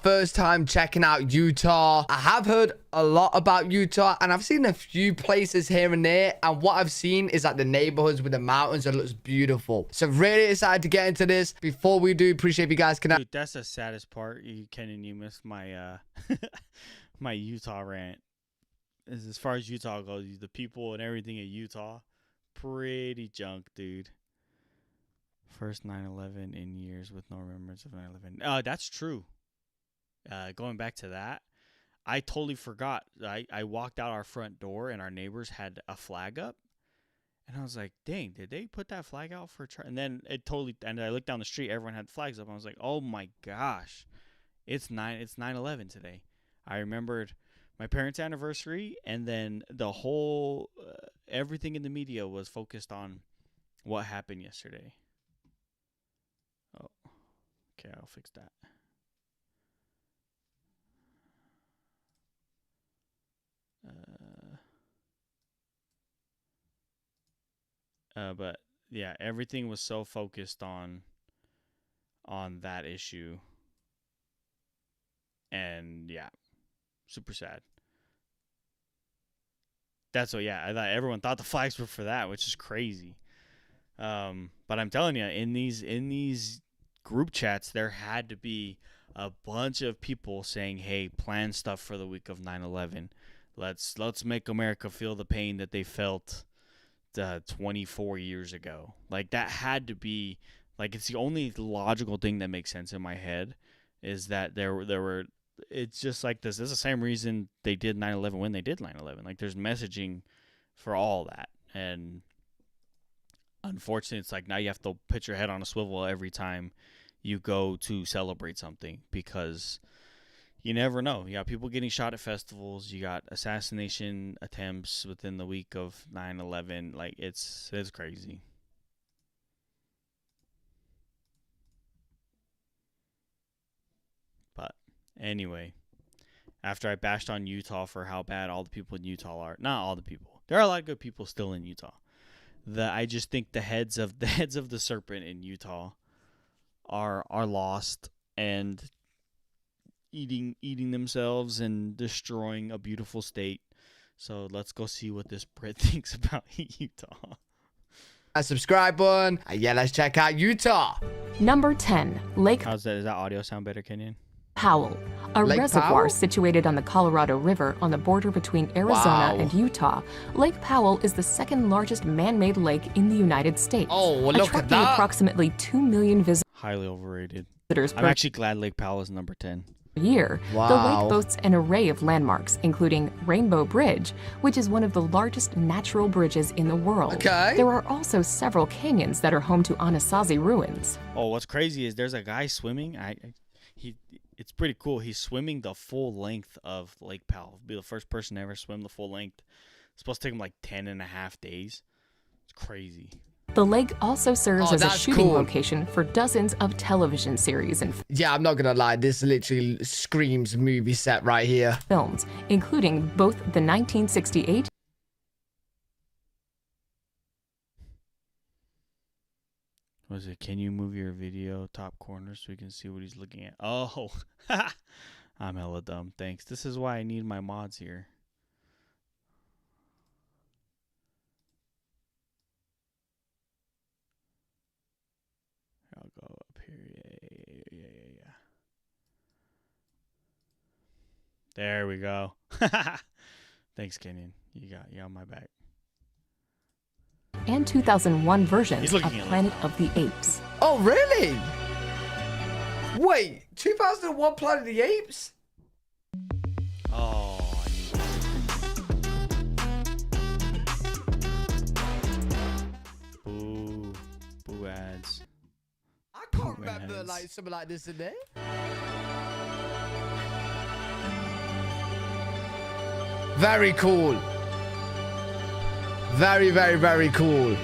First time checking out Utah. I have heard a lot about Utah and I've seen a few places here and there, and what I've seen is that the neighborhoods with the mountains, it looks beautiful. So really excited to get into this. Before we do, appreciate if you guys can.
Dude, that's the saddest part. You missed my my Utah rant. As far as Utah goes, the people and everything in Utah, pretty junk, dude. First 9/11 in years with no remembrance of 9/11. That's true. Going back to that, I totally forgot. I walked out our front door and our neighbors had a flag up, and I was like, "Dang, did they put that flag out for?" And then and I looked down the street, everyone had flags up. I was like, "Oh my gosh, it's 9/11 today." I remembered my parents' anniversary, and then the whole everything in the media was focused on what happened yesterday. Oh, okay, I'll fix that. But yeah, everything was so focused on that issue. And yeah, super sad. That's what, yeah, I thought everyone thought the flags were for that, which is crazy. But I'm telling you, in these group chats, there had to be a bunch of people saying, "Hey, plan stuff for the week of 9/11. Let's make America feel the pain that they felt 24 years ago." Like, that had to be, like, it's the only logical thing that makes sense in my head, is that there were. It's just like this. This is the same reason they did 9/11 when they did 9/11. Like, there's messaging for all that, and unfortunately, it's like now you have to put your head on a swivel every time you go to celebrate something, because you never know. You got people getting shot at festivals. You got assassination attempts within the week of 9/11. Like, it's crazy. But anyway, after I bashed on Utah for how bad all the people in Utah are, not all the people. There are a lot of good people still in Utah. I just think the heads of the serpent in Utah are lost and eating themselves and destroying a beautiful state. So let's go see what this Brit thinks about Utah.
A subscribe button. Yeah, let's check out Utah.
Number 10, Lake.
How's that? Does that audio sound better, Kenyon?
Powell, a
Lake
reservoir
Powell?
situated on the Colorado River on the border between Arizona and Utah. Lake Powell is the second largest man-made lake in the United States,
Oh, well, look at
attracting
that.
approximately 2 million
Highly overrated.
visitors
I'm
per
actually glad Lake Powell is number 10.
year. The
Wow.
lake boasts an array of landmarks, including Rainbow Bridge, which is one of the largest natural bridges in the world.
Okay.
There are also several canyons that are home to Anasazi ruins.
Oh, what's crazy is there's a guy swimming. It's pretty cool. He's swimming the full length of Lake Powell. He'll be the first person to ever swim the full length. It's supposed to take him like 10.5 days. It's crazy.
The lake also serves
Oh,
as a
that's
shooting
cool.
location for dozens of television series and
Yeah, I'm not gonna lie. This literally screams movie set right here.
films, including both the 1968
Was it? Can you move your video top corner so we can see what he's looking at? Oh, I'm hella dumb. Thanks. This is why I need my mods here. I'll go up here. Yeah. There we go. Thanks, Kenyon. You got my back.
and 2001 versions
He's
of
looking at
Planet of the Apes.
Oh, really? Wait, 2001 Planet of the Apes?
Oh, Boo ads.
I can't remember like something like this in there. Very cool. Very, very, very cool.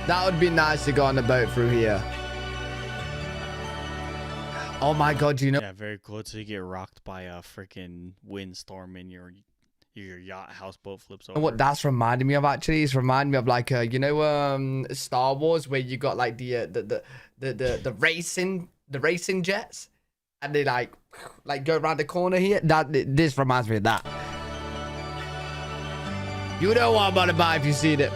That would be nice to go on a boat through here. Oh my god, you know.
Yeah, very cool. Until you get rocked by a freaking windstorm and your yacht houseboat flips over.
What that's reminding me of actually is reminding me of like you know Star Wars where you got like the racing jets and they like go around the corner here. This reminds me of that. You know what I'm about to buy if you've seen it.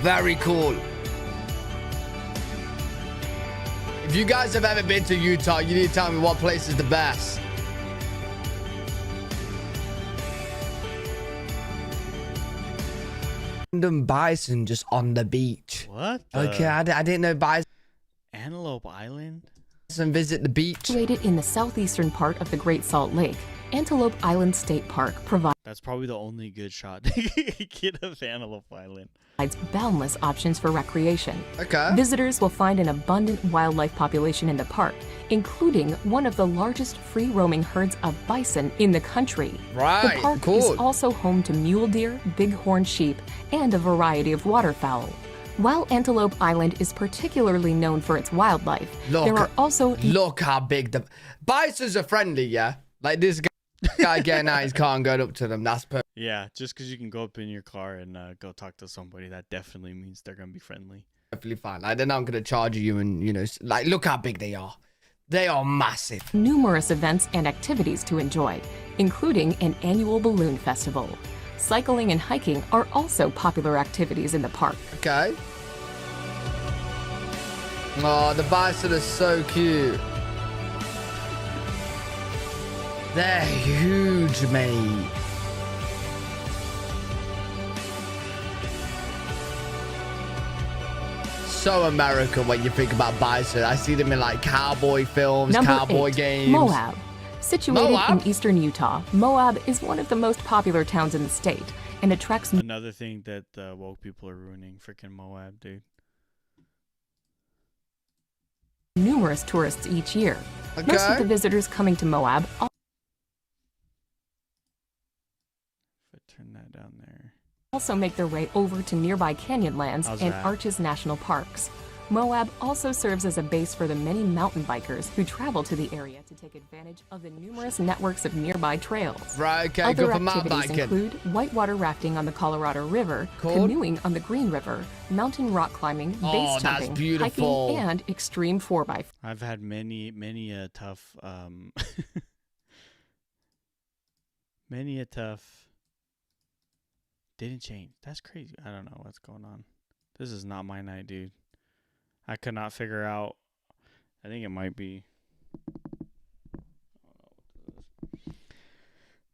Very cool. If you guys have ever been to Utah, you need to tell me what place is the best. Random bison just on the beach.
What?
Okay, I didn't know bison
Antelope Island?
visit the beach.
Situated in the southeastern part of the Great Salt Lake, Antelope Island State Park provides
That's probably the only good shot they could get of Antelope Island.
boundless options for recreation.
Okay.
Visitors will find an abundant wildlife population in the park, including one of the largest free-roaming herds of bison in the country.
Right,
The park
cool.
is also home to mule deer, bighorn sheep, and a variety of waterfowl. While Antelope Island is particularly known for its wildlife, there are also...
Look how big the... Bisons are friendly, yeah? Like this guy getting out his car and going up to them, that's perfect.
Yeah, just because you can go up in your car and go talk to somebody, that definitely means they're going to be friendly.
Perfectly fine. Like, they're not going to charge you and, you know, like, look how big they are. They are massive.
Numerous events and activities to enjoy, including an annual balloon festival. Cycling and hiking are also popular activities in the park.
Okay. Oh, the bison are so cute. They're huge, mate. So American when you think about bison. I see them in like cowboy films, cowboy games.
Moab. Situated in eastern Utah, Moab is one of the most popular towns in the state and attracts...
Another thing that woke people are ruining, freaking Moab, dude.
Numerous tourists each year. Okay. Most of the visitors coming to Moab...
Turn that down there.
Also make their way over to nearby Canyonlands and Arches National Parks. Moab also serves as a base for the many mountain bikers who travel to the area to take advantage of the numerous networks of nearby trails.
Right, okay,
other
good for mountain
activities
biking.
include whitewater rafting on the Colorado River, canoeing on the Green River, mountain rock climbing, base jumping, hiking, and extreme 4x4.
I've had many a tough didn't change. That's crazy. I don't know what's going on. This is not my night, dude. I could not figure out. I think it might be.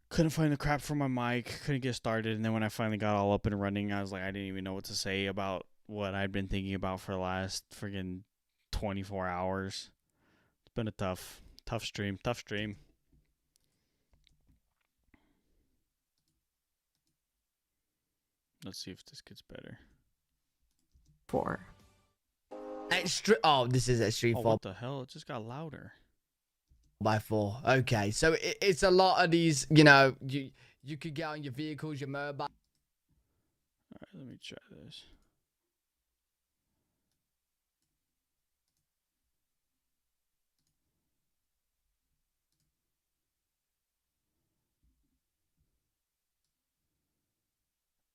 Couldn't find the crap for my mic. Couldn't get started. And then when I finally got all up and running, I was like, I didn't even know what to say about what I'd been thinking about for the last friggin' 24 hours. It's been a tough stream. Let's see if this gets better.
4.
Extra. Oh, this is extreme 4.
What the hell? It just got louder.
4x4. Okay, so it's a lot of these. You know, you could get on your vehicles, your mobile.
All right, let me try this.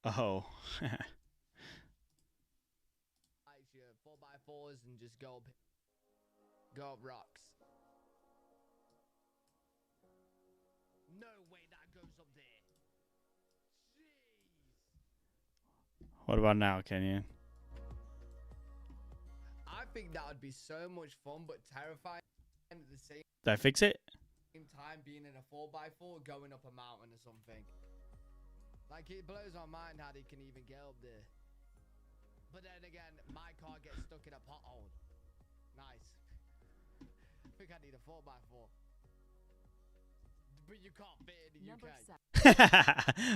Oh.
4x4s and just go up rocks. No way that goes up there. Jeez.
What about now, Kenyon?
I think that would be so much fun, but terrifying at the same.
Did I fix it?
Time being in a 4x4 going up a mountain or something. Like, it blows my mind how they can even get up there. But then again, my car gets stuck in a pothole. Nice. I think I need a 4x4. But you can't fit in the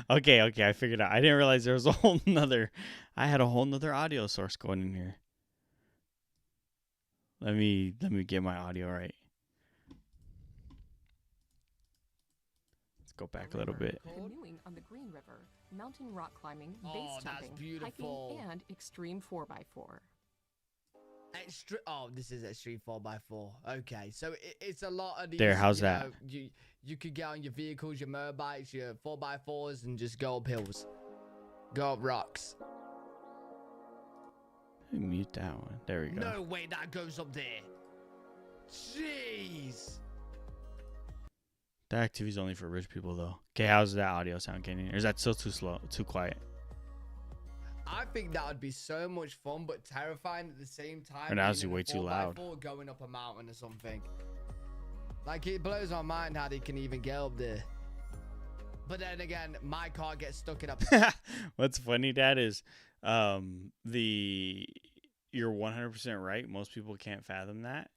UK.
Okay, I figured out. I didn't realize there was a whole nother. I had a whole nother audio source going in here. Let me get my audio right. Let's go back a little bit.
Canoeing on the Green River, mountain rock climbing, base jumping, hiking, and extreme 4x4.
Oh, this is extreme 4x4. Okay, so it's a lot of these.
There, how's that?
Know, you could get on your vehicles, your motorbikes, your 4x4s, and just go up hills, go up rocks.
Mute that one. There we go.
No way that goes up there. Jeez.
That activity's only for rich people, though. Okay, how's that audio sound, Kenyon? Or is that still too slow, too quiet?
I think that would be so much fun, but terrifying at the same time.
Or now it's way too loud.
Going up a mountain or something. Like, it blows my mind how they can even get up there. But then again, my car gets stuck in a...
What's funny, Dad, is you're 100% right. Most people can't fathom that.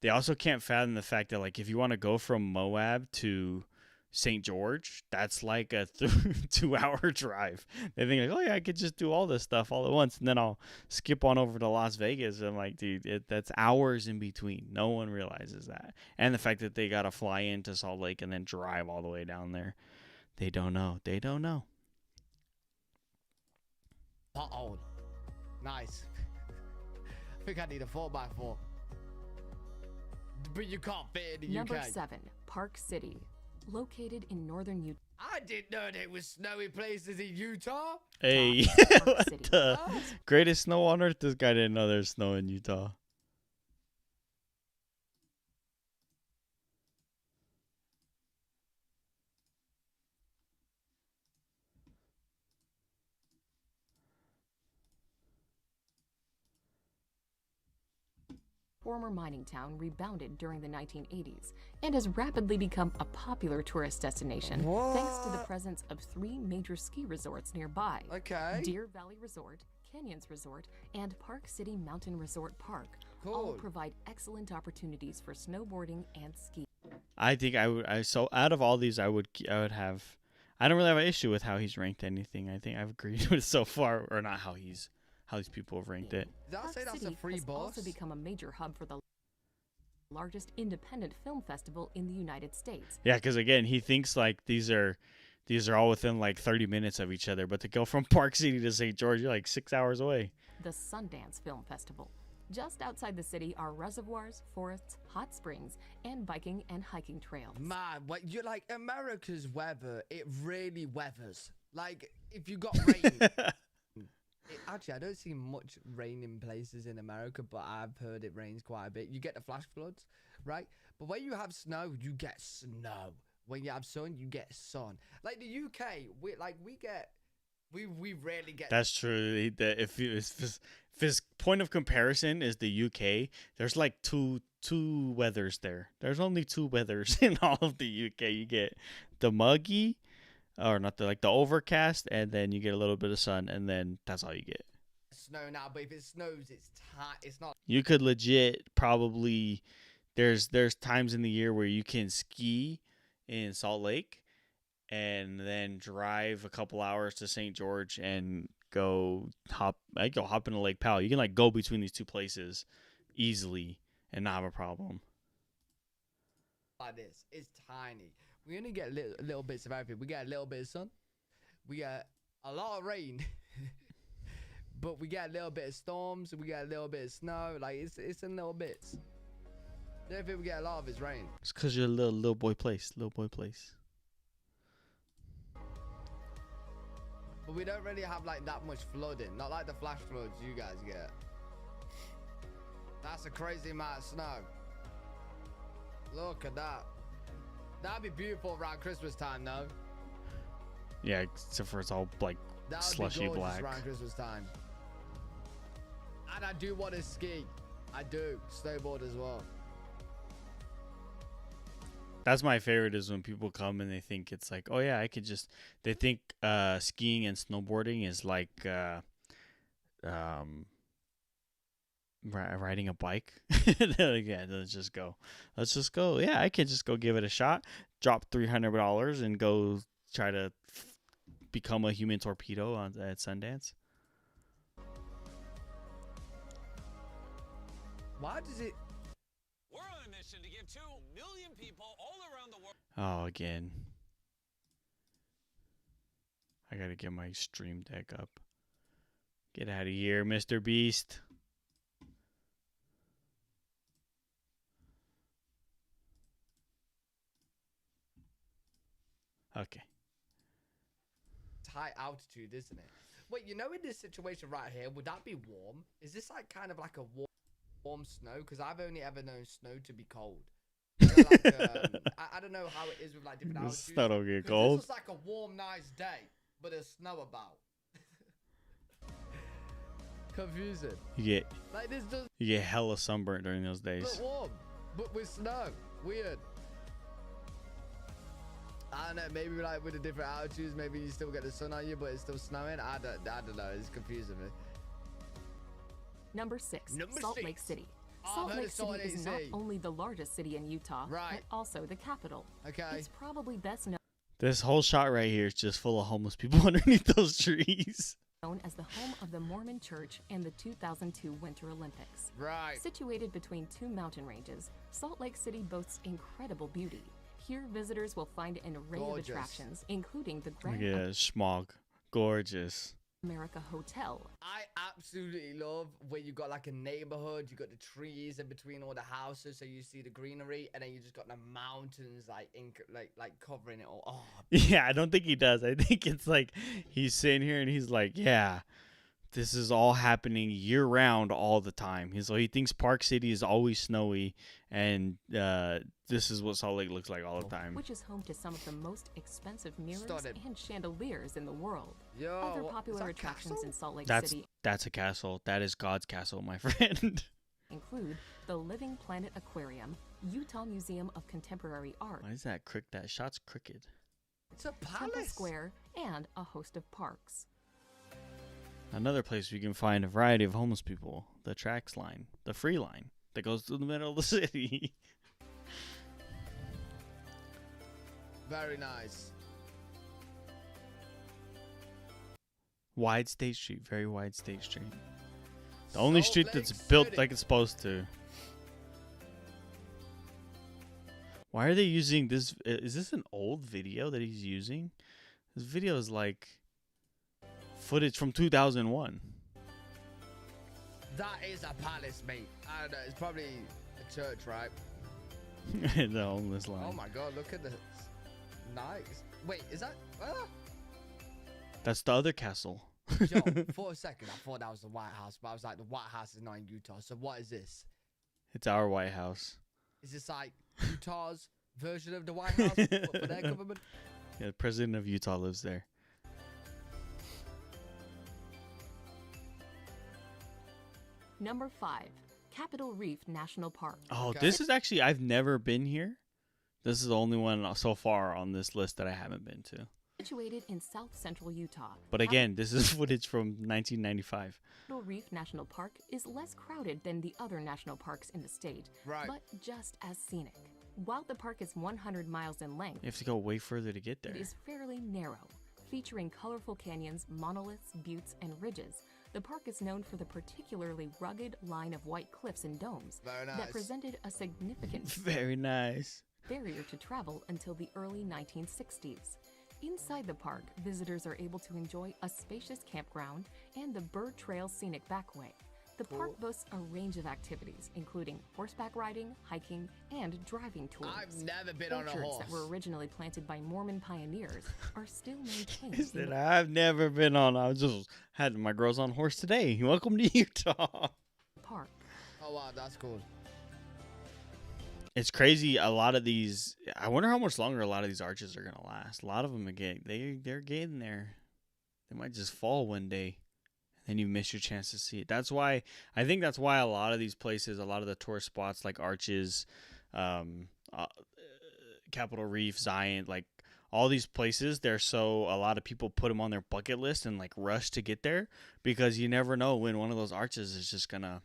They also can't fathom the fact that, like, if you want to go from Moab to St. George, that's like a 2-hour drive. They think, like, oh yeah, I could just do all this stuff all at once, and then I'll skip on over to Las Vegas. I'm like, dude, that's hours in between. No one realizes that. And the fact that they got to fly into Salt Lake and then drive all the way down there. They don't know.
Pothole. Nice. I think I need a 4x4. But you can't fit in the UK.
Number 7, Park City. Located in northern Utah.
I didn't know there was snowy places in Utah.
Hey, what the greatest snow on earth? This guy didn't know there's snow in Utah.
Former mining town rebounded during the 1980s and has rapidly become a popular tourist destination thanks to the presence of 3 major ski resorts nearby.
Okay.
Deer Valley Resort, Canyons Resort, and Park City Mountain Resort Park all provide excellent opportunities for snowboarding and skiing.
I think so out of all these, I would have. I don't really have an issue with how he's ranked anything. I think I've agreed with it so far, or not how these people have ranked it.
Did I say that's a free boss?
Also become a major hub for the largest independent film festival in the United States.
Yeah, because again, he thinks like these are all within like 30 minutes of each other, but to go from Park City to St. George, you're like 6 hours away.
The Sundance Film Festival. Just outside the city are reservoirs, forests, hot springs, and biking and hiking trails.
Man, what you're like America's weather, it really weathers. Like if you got rain. Actually, I don't see much rain in places in America, but I've heard it rains quite a bit. You get the flash floods, right? But when you have snow, you get snow. When you have sun, you get sun. Like the UK, we rarely get.
That's true. If his point of comparison is the UK, there's like two weathers there. There's only 2 weathers in all of the UK. You get the muggy. Or not the overcast, and then you get a little bit of sun, and then that's all you get.
Snow now, but if it snows, it's not.
You could legit probably there's times in the year where you can ski in Salt Lake, and then drive a couple hours to St. George and go hop into Lake Powell. You can like go between these 2 places easily and not have a problem.
Like this, it's tiny. We only get little bits of everything. We get a little bit of sun. We get a lot of rain. But we get a little bit of storms. We get a little bit of snow. Like, it's in little bits. The only thing we get a lot of is rain.
It's because you're a little boy place. Little boy place.
But we don't really have, like, that much flooding. Not like the flash floods you guys get. That's a crazy amount of snow. Look at that. That'd be beautiful around Christmas time, though.
Yeah, except for it's all like slushy black.
Around Christmas time. And I do want to ski. I do snowboard as well.
That's my favorite, is when people come and they think it's like, oh yeah, they think skiing and snowboarding is like riding a bike. They're like, yeah, let's just go. Yeah, I can just go give it a shot, drop $300 and go try to become a human torpedo at Sundance.
Why does it?
We're on a mission to give 2 million people all around the world.
Oh, again. I gotta get my stream deck up. Get out of here, Mr. Beast. Okay.
It's high altitude, isn't it? Wait, you know, in this situation right here, would that be warm? Is this like kind of like a warm snow? Because I've only ever known snow to be cold. You know, like, I don't know how it is with like different altitudes.
Snow don't get cold.
This was like a warm, nice day, but there's snow about. Confusing.
You get hella sunburnt during those days.
But warm, but with snow. Weird. I don't know, maybe like with the different altitudes, maybe you still get the sun on you, but it's still snowing. I don't know, it's confusing me.
Number 6, Salt Lake City. Salt Lake City is not only the largest city in Utah, but also the capital.
Okay.
It's probably best known.
This whole shot right here is just full of homeless people underneath those trees.
Known as the home of the Mormon Church and the 2002 Winter Olympics.
Right.
Situated between 2 mountain ranges, Salt Lake City boasts incredible beauty. Here, visitors will find an array of attractions, including the grand...
Yeah, smog. Gorgeous.
America Hotel.
I absolutely love where you got like a neighborhood, you got the trees in between all the houses, so you see the greenery, and then you just got the mountains like covering it all. Oh.
Yeah, I don't think he does. I think it's like he's sitting here and he's like, yeah, this is all happening year round all the time. He thinks Park City is always snowy, and this is what Salt Lake looks like all the time.
Which is home to some of the most expensive mirrors
Started.
and chandeliers in the world.
Yo,
Other
what-
popular
is that
attractions
castle?
in Salt Lake
That's
City
a castle. That is God's castle, my friend.
include the Living Planet Aquarium, Utah Museum of Contemporary Art,
Why is that that shot's crooked?
It's a
Temple
palace.
Square, and a host of parks.
Another place we can find a variety of homeless people. The Trax line, the free line that goes through the middle of the city.
Very nice.
Wide State Street, very wide State Street. The only
Salt
street
Lake
that's built
City.
like it's supposed to. Why are they using this? Is this an old video that he's using? This video is like footage from 2001.
That is a palace, mate. I don't know. It's probably a church, right?
The homeless line.
Oh my god, look at this. Nice. Wait, is that?
That's the other castle.
Yo, for a second, I thought that was the White House, but I was like, the White House is not in Utah. So what is this?
It's our White House.
Is this like Utah's version of the White House for their government?
Yeah, the president of Utah lives there.
Number 5, Capitol Reef National Park.
Oh,
Okay.
this is actually, I've never been here. This is the only one so far on this list that I haven't been to.
Situated in south central Utah.
But again, this is footage from 1995.
Capitol Reef National Park is less crowded than the other national parks in the state,
Right.
but just as scenic. While the park is 100 miles in length,
You have to go way further to get there.
it is fairly narrow, featuring colorful canyons, monoliths, buttes, and ridges. The park is known for the particularly rugged line of white cliffs and domes
Very
that
nice.
presented a significant
Very nice.
barrier to travel until the early 1960s. Inside the park, visitors are able to enjoy a spacious campground and the Bird Trail Scenic Backway. The park boasts a range of activities, including horseback riding, hiking, and driving tours.
I've never been on a
Orchards
horse.
that were originally planted by Mormon pioneers are still maintained.
He
in
said,
the
I've never been on. I was just had my girls on horse today. Welcome to Utah.
park.
Oh wow, that's cool.
It's crazy. A lot of these. I wonder how much longer a lot of these arches are gonna last. A lot of them again. They're getting there. They might just fall one day, and then you miss your chance to see it. That's why I think that's why a lot of these places, a lot of the tourist spots like Arches, Capitol Reef, Zion, like all these places, they're so a lot of people put them on their bucket list and like rush to get there because you never know when one of those arches is just gonna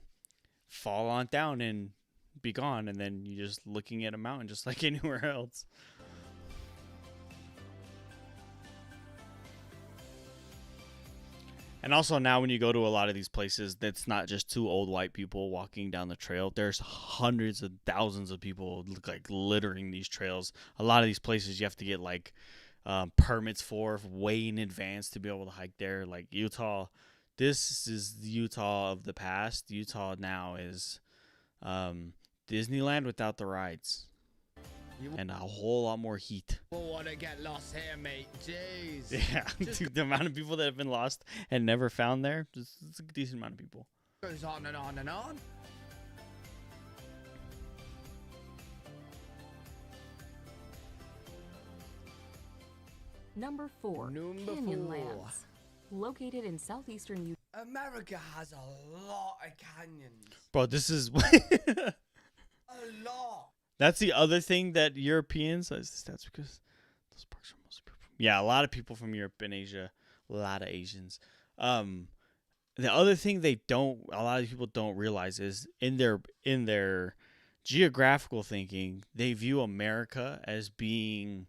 fall on down and be gone, and then you're just looking at a mountain just like anywhere else. And also now when you go to a lot of these places, that's not just two old white people walking down the trail. There's hundreds of thousands of people like littering these trails. A lot of these places you have to get like permits for way in advance to be able to hike there. Like Utah, this is the Utah of the past. Utah now is Disneyland without the rides. And a whole lot more heat.
Don't want to get lost here, mate. Jeez.
Yeah, dude, the amount of people that have been lost and never found there, it's a decent amount of people.
Goes on and on and on.
Number 4,
Number
Canyonlands. Located in southeastern Utah.
America has a lot of canyons.
Bro, this is...
A lot.
That's the other thing that Europeans... That's because those parks are mostly people from... Yeah, a lot of people from Europe and Asia. A lot of Asians. The other thing a lot of people don't realize is in their geographical thinking, they view America as being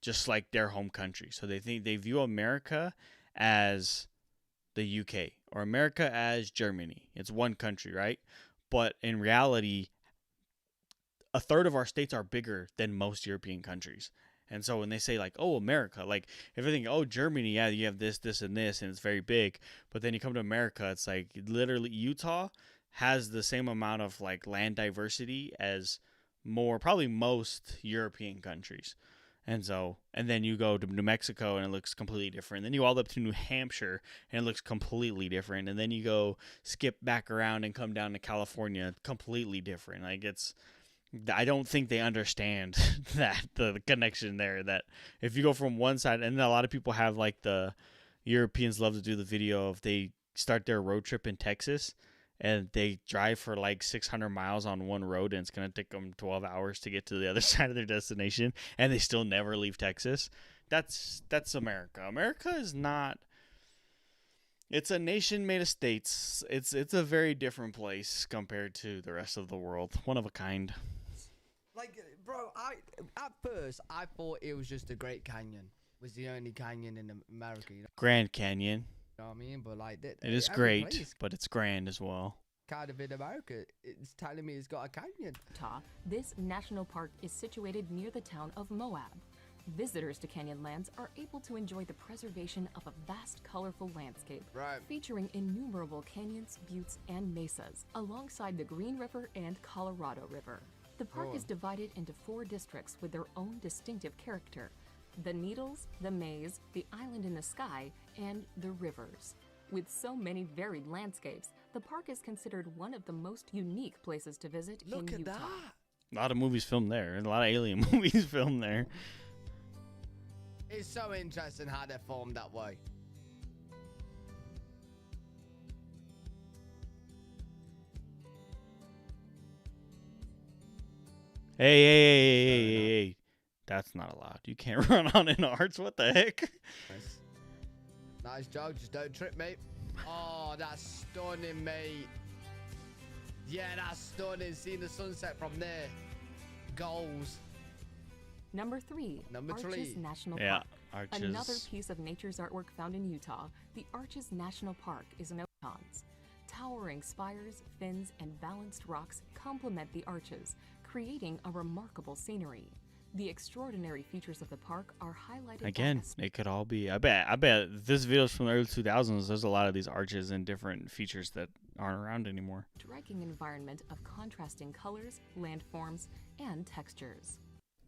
just like their home country. So they view America as the UK or America as Germany. It's one country, right? But in reality, a third of our states are bigger than most European countries. And so when they say like, oh, America, like if you think, oh, Germany, yeah, you have this, this, and this, and it's very big. But then you come to America, it's like literally Utah has the same amount of like land diversity as probably most European countries. And then you go to New Mexico and it looks completely different. Then you go all up to New Hampshire and it looks completely different. And then you go skip back around and come down to California, completely different. Like I don't think they understand that the connection there, that if you go from one side, and a lot of people have like the Europeans love to do the video of they start their road trip in Texas and they drive for like 600 miles on one road and it's going to take them 12 hours to get to the other side of their destination and they still never leave Texas. That's America. America is not, it's a nation made of states. It's a very different place compared to the rest of the world. One of a kind.
Like, bro, at first I thought it was just the Great Canyon was the only canyon in America. You know?
Grand Canyon.
You know what I mean? But like,
it is great, but it's grand as well.
Kind of in America, it's telling me it's got a canyon.
This national park is situated near the town of Moab. Visitors to Canyonlands are able to enjoy the preservation of a vast, colorful landscape, featuring innumerable canyons, buttes, and mesas, alongside the Green River and Colorado River. The park is divided into 4 districts with their own distinctive character: the Needles, the Maze, the Island in the Sky, and the Rivers. With so many varied landscapes, the park is considered one of the most unique places to visit in Utah.
Look at that!
A lot of movies filmed there, and a lot of alien movies filmed there.
It's so interesting how they're formed that way.
Hey. That's not allowed. You can't run on in arts. What the heck?
Nice joke. Just don't trip, mate. Oh, that's stunning, mate. Yeah, that's stunning. Seeing the sunset from there. Goals.
Number 3. Arches National Park.
Arches.
Another piece of nature's artwork found in Utah, the Arches National Park is an Otons. Towering spires, fins, and balanced rocks complement the arches, creating a remarkable scenery. The extraordinary features of the park are highlighted.
Again, it could all be. I bet this video's from the early 2000s. There's a lot of these arches and different features that aren't around anymore.
Striking environment of contrasting colors, landforms, and textures.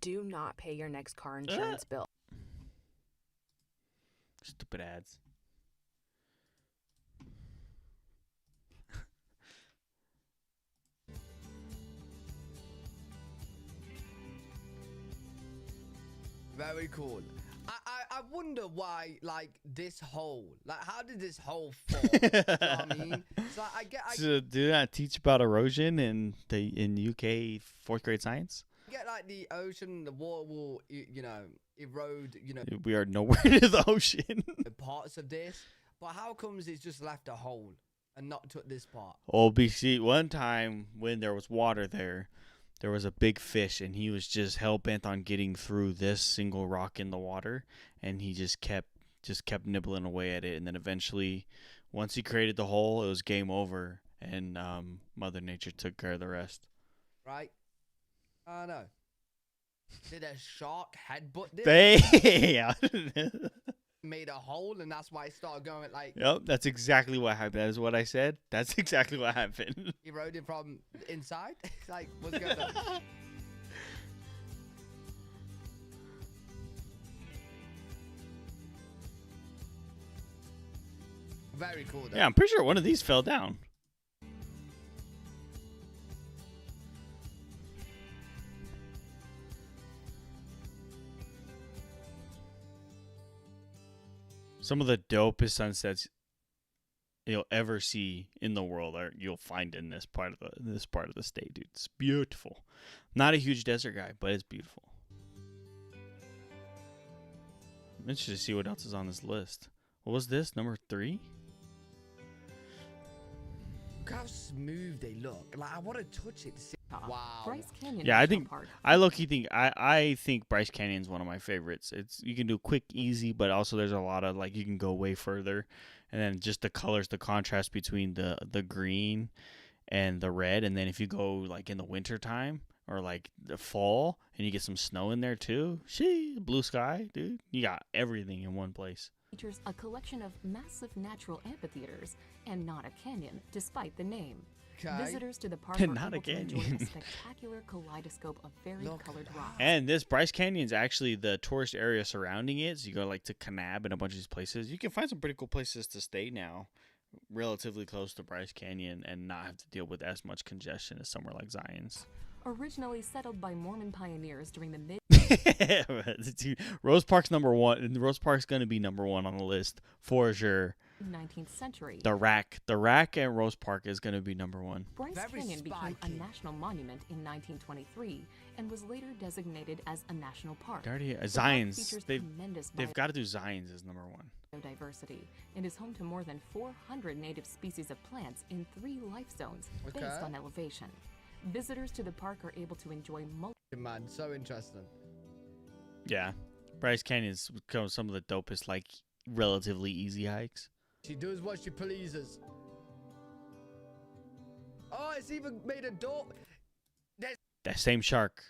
Do not pay your next car insurance bill.
Stupid ads.
Very cool. I wonder why, like, this hole. Like, how did this hole fall? You know what I mean? So
So do not teach about erosion in UK 4th grade science?
Get like the ocean, the water will, you know, erode, you know.
We are nowhere near the ocean.
Parts of this. But how comes it's just left a hole and not took this part?
Oh, BC, one time when there was water there was a big fish, and he was just hell-bent on getting through this single rock in the water, and he just kept nibbling away at it, and then eventually, once he created the hole, it was game over, and Mother Nature took care of the rest.
Right? I know. Did a shark headbutt this?
Yeah.
Made a hole, and that's why it started going like.
Yep, that's exactly what happened. That is what I said. That's exactly what happened.
Eroded from inside. Like, what's going on? Very cool. Though.
Yeah, I'm pretty sure one of these fell down. Some of the dopest sunsets you'll ever see in the world you'll find in this part of the state, dude. It's beautiful. Not a huge desert guy, but it's beautiful. I'm interested to see what else is on this list. What was this? Number 3?
Look how smooth they look. Like, I want to touch it to see. Wow.
Bryce Canyon.
Yeah, I think I think Bryce Canyon's one of my favorites. You can do quick, easy, but also there's a lot of like you can go way further, and then just the colors, the contrast between the green and the red. And then if you go like in the winter time or like the fall and you get some snow in there too, blue sky, dude. You got everything in one place.
Features a collection of massive natural amphitheaters and not a canyon, despite the name.
Okay.
Visitors to the park are
Not
able
a
to enjoy
canyon.
a spectacular kaleidoscope of varied-colored rocks.
And this Bryce Canyon is actually the tourist area surrounding it. So you go like to Kanab and a bunch of these places. You can find some pretty cool places to stay now, relatively close to Bryce Canyon, and not have to deal with as much congestion as somewhere like Zion's.
Originally settled by Mormon pioneers during the mid
Dude, Rose Park's number one, and Rose Park's gonna be number one on the list for sure.
19th century.
The Rack and Rose Park is gonna be number one.
Bryce Canyon became a national monument in 1923 and was later designated as a national park.
Zion's, they've got to do Zion's as number one.
Biodiversity and is home to more than 400 native species of plants in 3 life zones based on elevation. Visitors to the park are able to enjoy
Man, so interesting.
Yeah, Bryce Canyon's some of the dopest, like relatively easy hikes.
She does what she pleases. Oh, it's even made a door.
That same shark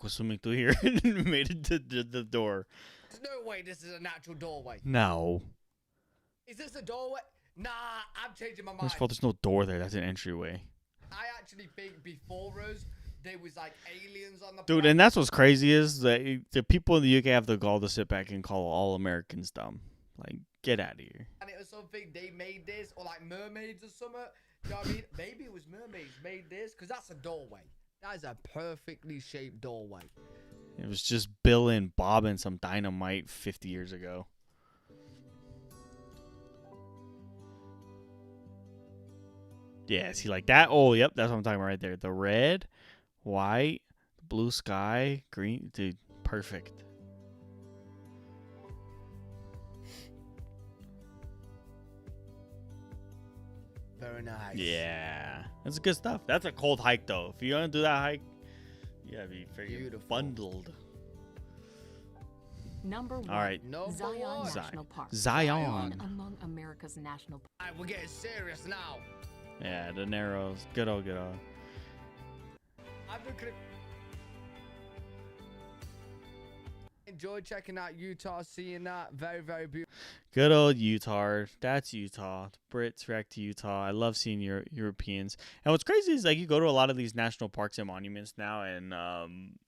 was swimming through here and made it to the door.
There's no way this is a natural doorway.
No.
Is this a doorway? Nah, I'm changing my mind.
First of all, there's no door there. That's an entryway.
I actually think before us, there was like aliens on the
Dude,
planet.
and that's what's crazy is that the people in the UK have the gall to sit back and call all Americans dumb. Like, get out of here.
And it was something they made this, or like mermaids or something. You know what I mean? Maybe it was mermaids made this, because that's a doorway. That is a perfectly shaped doorway.
It was just Bill and Bob and some dynamite 50 years ago. Yeah, see, like that? Oh, yep, that's what I'm talking about right there. The red, white, blue sky, green. Dude, perfect.
Very nice.
Yeah, that's good stuff. That's a cold hike, though. If you want to do that hike, you gotta be very bundled.
Number 1.
All right.
Zion National Park.
Zion.
Among America's national parks.
All right, we're getting serious now.
Yeah, the Narrows. Good old.
I've been enjoyed checking out Utah, seeing that. Very, very beautiful.
Good old Utah. That's Utah. The Brits react to Utah. I love seeing Europeans. And what's crazy is like you go to a lot of these national parks and monuments now, and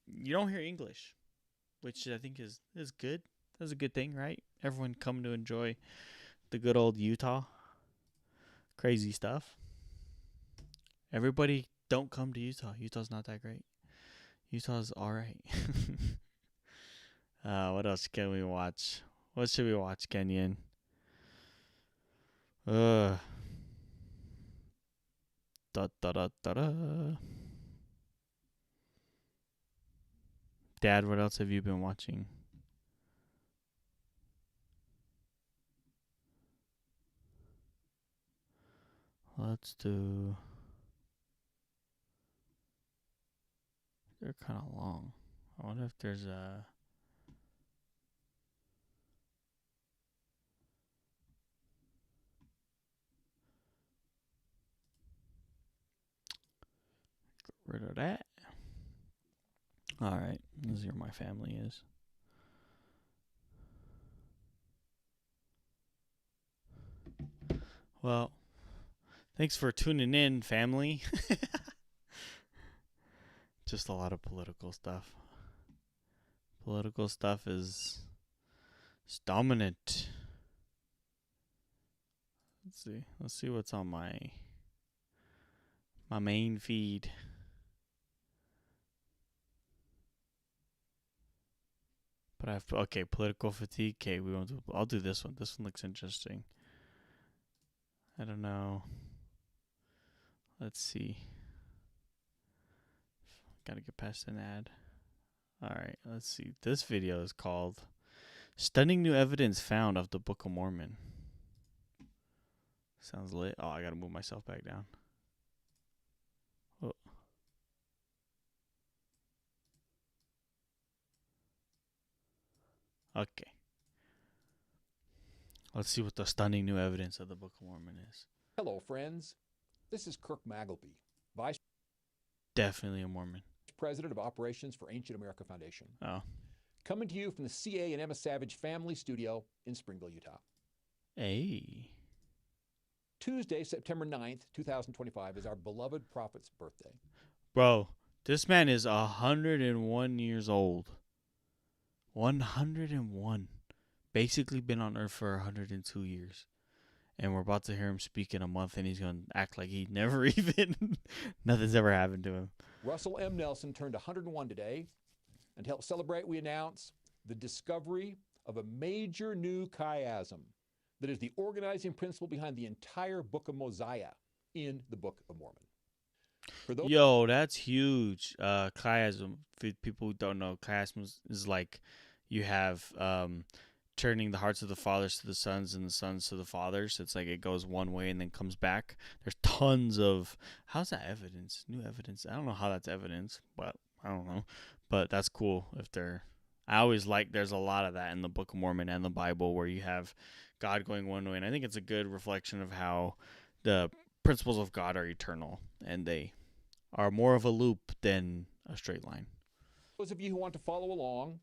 you don't hear English, which I think is good. That's a good thing, right? Everyone come to enjoy the good old Utah. Crazy stuff. Everybody don't come to Utah. Utah's not that great. Utah's all right. What else can we watch? What should we watch, Kenyon? Da da da da da. Dad, what else have you been watching? Let's do. They're kind of long. I wonder if there's a. Get rid of that. All right, this is where my family is. Well, thanks for tuning in, family. Just a lot of political stuff. Political stuff is dominant. Let's see what's on my main feed. But okay, political fatigue. Okay, I'll do this one. This one looks interesting. I don't know. Let's see. Gotta get past an ad. Alright, let's see. This video is called Stunning New Evidence Found of the Book of Mormon. Sounds lit. Oh, I gotta move myself back down. Oh. Okay. Let's see what the stunning new evidence of the Book of Mormon is.
Hello, friends. This is Kirk Magleby, Vice
Definitely a Mormon.
President of Operations for Ancient America Foundation.
Oh.
Coming to you from the CA and Emma Savage Family Studio in Springville, Utah.
Hey.
Tuesday, September 9th, 2025 is our beloved prophet's birthday.
Bro, this man is 101 years old. 101. Basically been on Earth for 102 years. And we're about to hear him speak in a month, and he's going to act like he never even, nothing's ever happened to him.
Russell M. Nelson turned 101 today. And to help celebrate, we announce the discovery of a major new chiasm that is the organizing principle behind the entire Book of Mosiah in the Book of Mormon.
Yo, that's huge. Chiasm, for people who don't know, chiasm is like you have turning the hearts of the fathers to the sons and the sons to the fathers. It's like it goes one way and then comes back. There's tons of, how's that evidence? New evidence. I don't know how that's evidence, but I don't know. But that's cool if they're, I always like, there's a lot of that in the Book of Mormon and the Bible where you have God going one way. And I think it's a good reflection of how the principles of God are eternal and they are more of a loop than a straight line.
Those of you who want to follow along,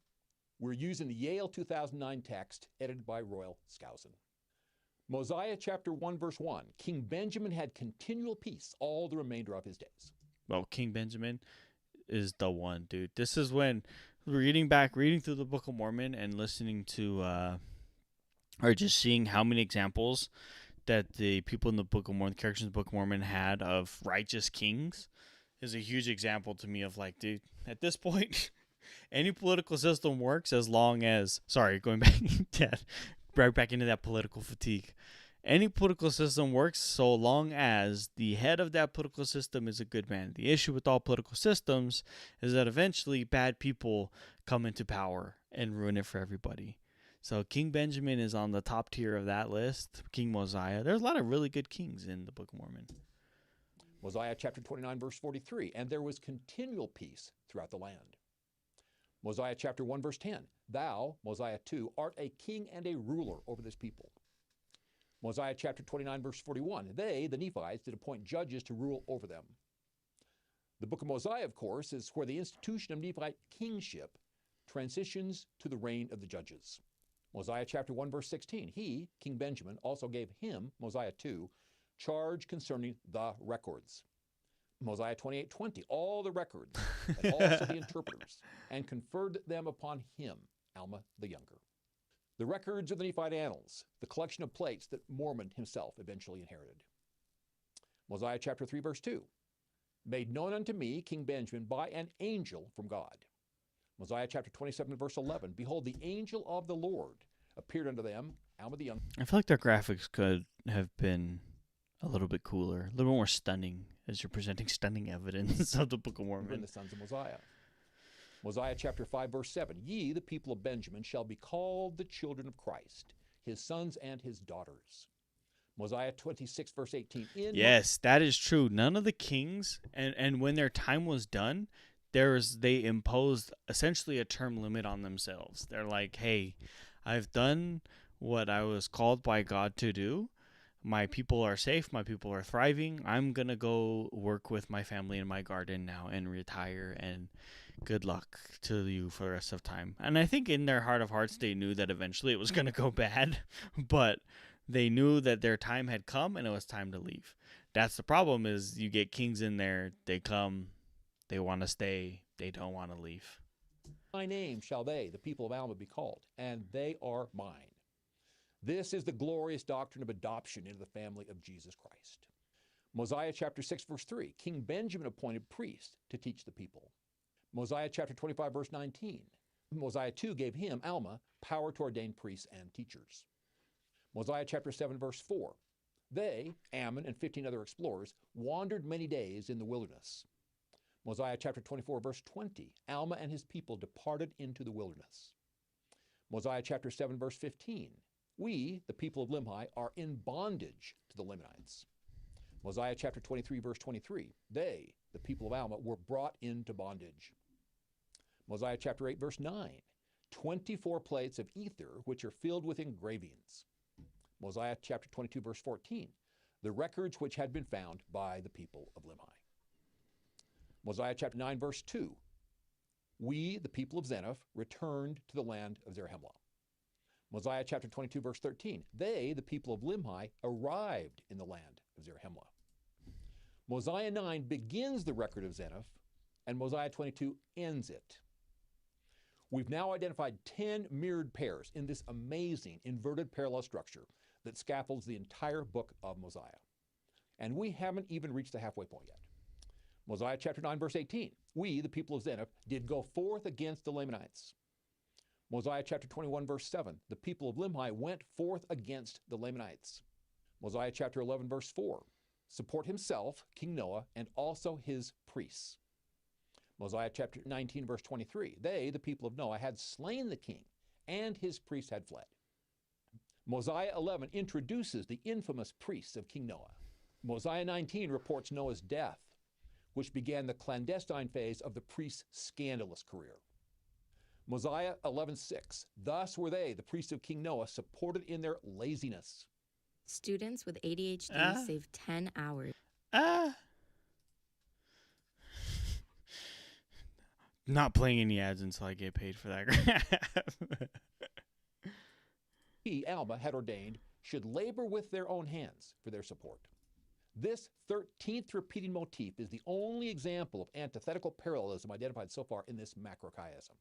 we're using the Yale 2009 text edited by Royal Skousen. Mosiah chapter 1 verse 1, King Benjamin had continual peace all the remainder of his days.
Well, King Benjamin is the one, dude. This is when reading through the Book of Mormon and listening to, or just seeing how many examples that the people in the Book of Mormon, the characters in the Book of Mormon had of righteous kings is a huge example to me of like, dude, at this point, any political system works as long as, sorry, going back, right back into that political fatigue. Any political system works so long as the head of that political system is a good man. The issue with all political systems is that eventually bad people come into power and ruin it for everybody. So King Benjamin is on the top tier of that list. King Mosiah. There's a lot of really good kings in the Book of Mormon.
Mosiah chapter 29 verse 43, and there was continual peace throughout the land. Mosiah chapter 1 verse 10, thou, Mosiah 2, art a king and a ruler over this people. Mosiah chapter 29 verse 41, they, the Nephites, did appoint judges to rule over them. The book of Mosiah, of course, is where the institution of Nephite kingship transitions to the reign of the judges. Mosiah chapter 1 verse 16, he, King Benjamin, also gave him, Mosiah 2, charge concerning the records. Mosiah 28:20, all the records, and also the interpreters, and conferred them upon him, Alma the Younger. The records of the Nephite annals, the collection of plates that Mormon himself eventually inherited. Mosiah chapter 3 verse 2, made known unto me, King Benjamin, by an angel from God. Mosiah chapter 27 verse 11, behold, the angel of the Lord appeared unto them, Alma the Younger.
I feel like their graphics could have been a little bit cooler, a little more stunning, as you're presenting stunning evidence of the Book of Mormon.
And the sons of Mosiah. Mosiah chapter 5 verse 7, ye, the people of Benjamin, shall be called the children of Christ, his sons and his daughters. Mosiah 26 verse 18.
Yes, that is true. None of the kings, and when their time was done, they imposed essentially a term limit on themselves. They're like, hey, I've done what I was called by God to do. My people are safe. My people are thriving. I'm going to go work with my family in my garden now and retire, and good luck to you for the rest of time. And I think in their heart of hearts, they knew that eventually it was going to go bad, but they knew that their time had come and it was time to leave. That's the problem, is you get kings in there, they come, they want to stay, they don't want to leave.
My name shall they, the people of Alma, be called, and they are mine. This is the glorious doctrine of adoption into the family of Jesus Christ. Mosiah chapter 6 verse 3, King Benjamin appointed priests to teach the people. Mosiah chapter 25 verse 19, Mosiah 2 gave him, Alma, power to ordain priests and teachers. Mosiah chapter 7 verse 4, they, Ammon and 15 other explorers, wandered many days in the wilderness. Mosiah chapter 24 verse 20, Alma and his people departed into the wilderness. Mosiah chapter 7 verse 15, we, the people of Limhi, are in bondage to the Limnites. Mosiah chapter 23 verse 23, they, the people of Alma, were brought into bondage. Mosiah chapter 8 verse 9, 24 plates of ether which are filled with engravings. Mosiah chapter 22 verse 14, the records which had been found by the people of Limhi. Mosiah chapter 9, verse 2. We, the people of Zeniff, returned to the land of Zarahemla. Mosiah chapter 22, verse 13. They, the people of Limhi, arrived in the land of Zarahemla. Mosiah 9 begins the record of Zeniff, and Mosiah 22 ends it. We've now identified 10 mirrored pairs in this amazing inverted parallel structure that scaffolds the entire book of Mosiah. And we haven't even reached the halfway point yet. Mosiah chapter 9, verse 18. We, the people of Zeniff, did go forth against the Lamanites. Mosiah chapter 21, verse 7. The people of Limhi went forth against the Lamanites. Mosiah chapter 11, verse 4. Support himself, King Noah, and also his priests. Mosiah chapter 19, verse 23. They, the people of Noah, had slain the king, and his priests had fled. Mosiah 11 introduces the infamous priests of King Noah. Mosiah 19 reports Noah's death, which began the clandestine phase of the priest's scandalous career. Mosiah 11:6. Thus were they, the priests of King Noah, supported in their laziness.
Students with ADHD save 10 hours.
Not playing any ads until I get paid for that.
He, Alma, had ordained, should labor with their own hands for their support. This 13th repeating motif is the only example of antithetical parallelism identified so far in this macrochiasm.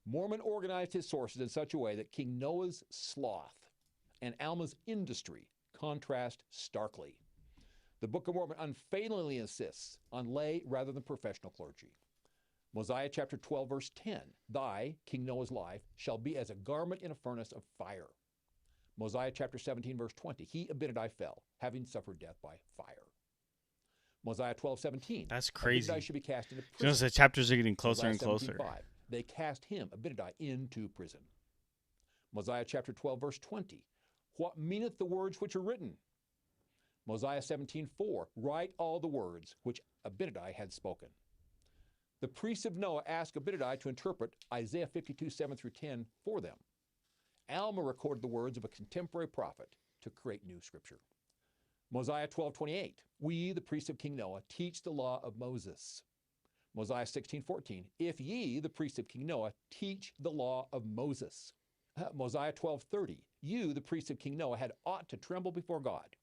Mormon organized his sources in such a way that King Noah's sloth and Alma's industry contrast starkly. The Book of Mormon unfailingly insists on lay rather than professional clergy. Mosiah chapter 12, verse 10, Thy, King Noah's life, shall be as a garment in a furnace of fire. Mosiah chapter 17, verse 20, He, Abinadi, fell, having suffered death by fire. Mosiah 12:17,
That's crazy.
Abinadi should be cast into prison.
You know, the chapters are getting closer and
Mosiah
closer.
17:5, They cast him, Abinadi, into prison. Mosiah chapter 12, verse 20, What meaneth the words which are written? Mosiah 17:4, Write all the words which Abinadi had spoken. The priests of Noah asked Abinadi to interpret Isaiah 52:7-10 for them. Alma recorded the words of a contemporary prophet to create new scripture. Mosiah 12:28, We, the priests of King Noah, teach the law of Moses. Mosiah 16:14, If ye, the priests of King Noah, teach the law of Moses. Mosiah 12:30, You, the priests of King Noah, had ought to tremble before God.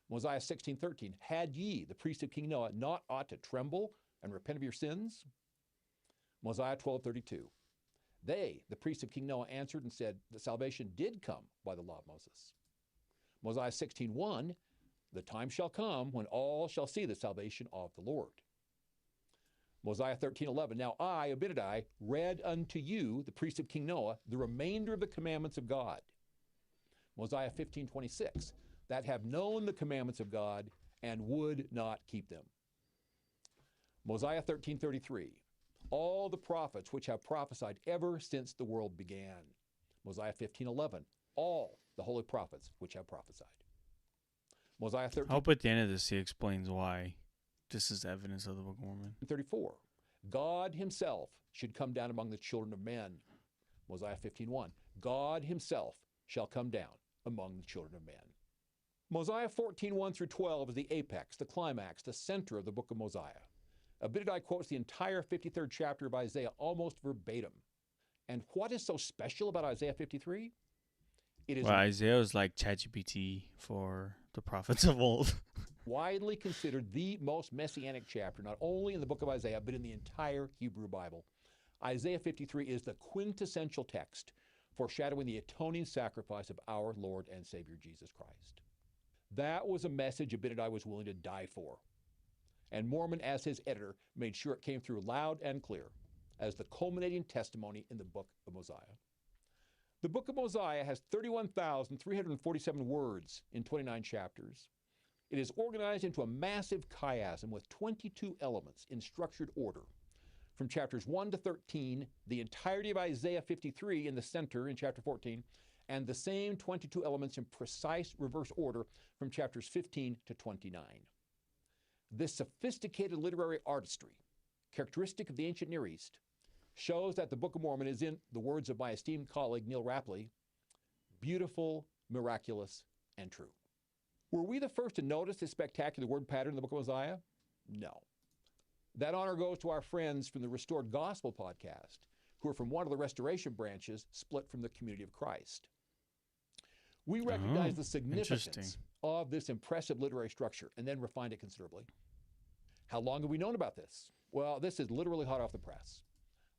Mosiah 16:13, Had ye, the priests of King Noah, not ought to tremble and repent of your sins? Mosiah 12:32, They, the priests of King Noah, answered and said that salvation did come by the law of Moses. Mosiah 16:1, The time shall come when all shall see the salvation of the Lord. Mosiah 13:11, Now I, Abinadi, read unto you, the priests of King Noah, the remainder of the commandments of God. Mosiah 15:26, That have known the commandments of God and would not keep them. Mosiah 13:33, All the prophets which have prophesied ever since the world began. Mosiah 15:11, All the holy prophets which have prophesied. Mosiah 13.
I hope at the end of this he explains why this is evidence of the Book of Mormon.
34, God himself should come down among the children of men. Mosiah 15:1, God himself shall come down among the children of men. Mosiah 14:1-12 is the apex, the climax, the center of the book of Mosiah. Abinadi quotes the entire 53rd chapter of Isaiah almost verbatim. And what is so special about Isaiah 53? It is
Isaiah was like ChatGPT for the prophets of old.
widely considered the most messianic chapter, not only in the book of Isaiah, but in the entire Hebrew Bible. Isaiah 53 is the quintessential text foreshadowing the atoning sacrifice of our Lord and Savior Jesus Christ. That was a message Abinadi was willing to die for. And Mormon, as his editor, made sure it came through loud and clear as the culminating testimony in the book of Mosiah. The book of Mosiah has 31,347 words in 29 chapters. It is organized into a massive chiasm with 22 elements in structured order. From chapters 1 to 13, the entirety of Isaiah 53 in the center in chapter 14, and the same 22 elements in precise reverse order from chapters 15 to 29. This sophisticated literary artistry, characteristic of the ancient Near East, shows that the Book of Mormon is, in the words of my esteemed colleague Neil Rapley, beautiful, miraculous, and true. Were we the first to notice this spectacular word pattern in the book of Mosiah? No. That honor goes to our friends from the Restored Gospel podcast, who are from one of the restoration branches split from the Community of Christ. We recognize the significance of this impressive literary structure and then refined it considerably. How long have we known about this? Well, this is literally hot off the press.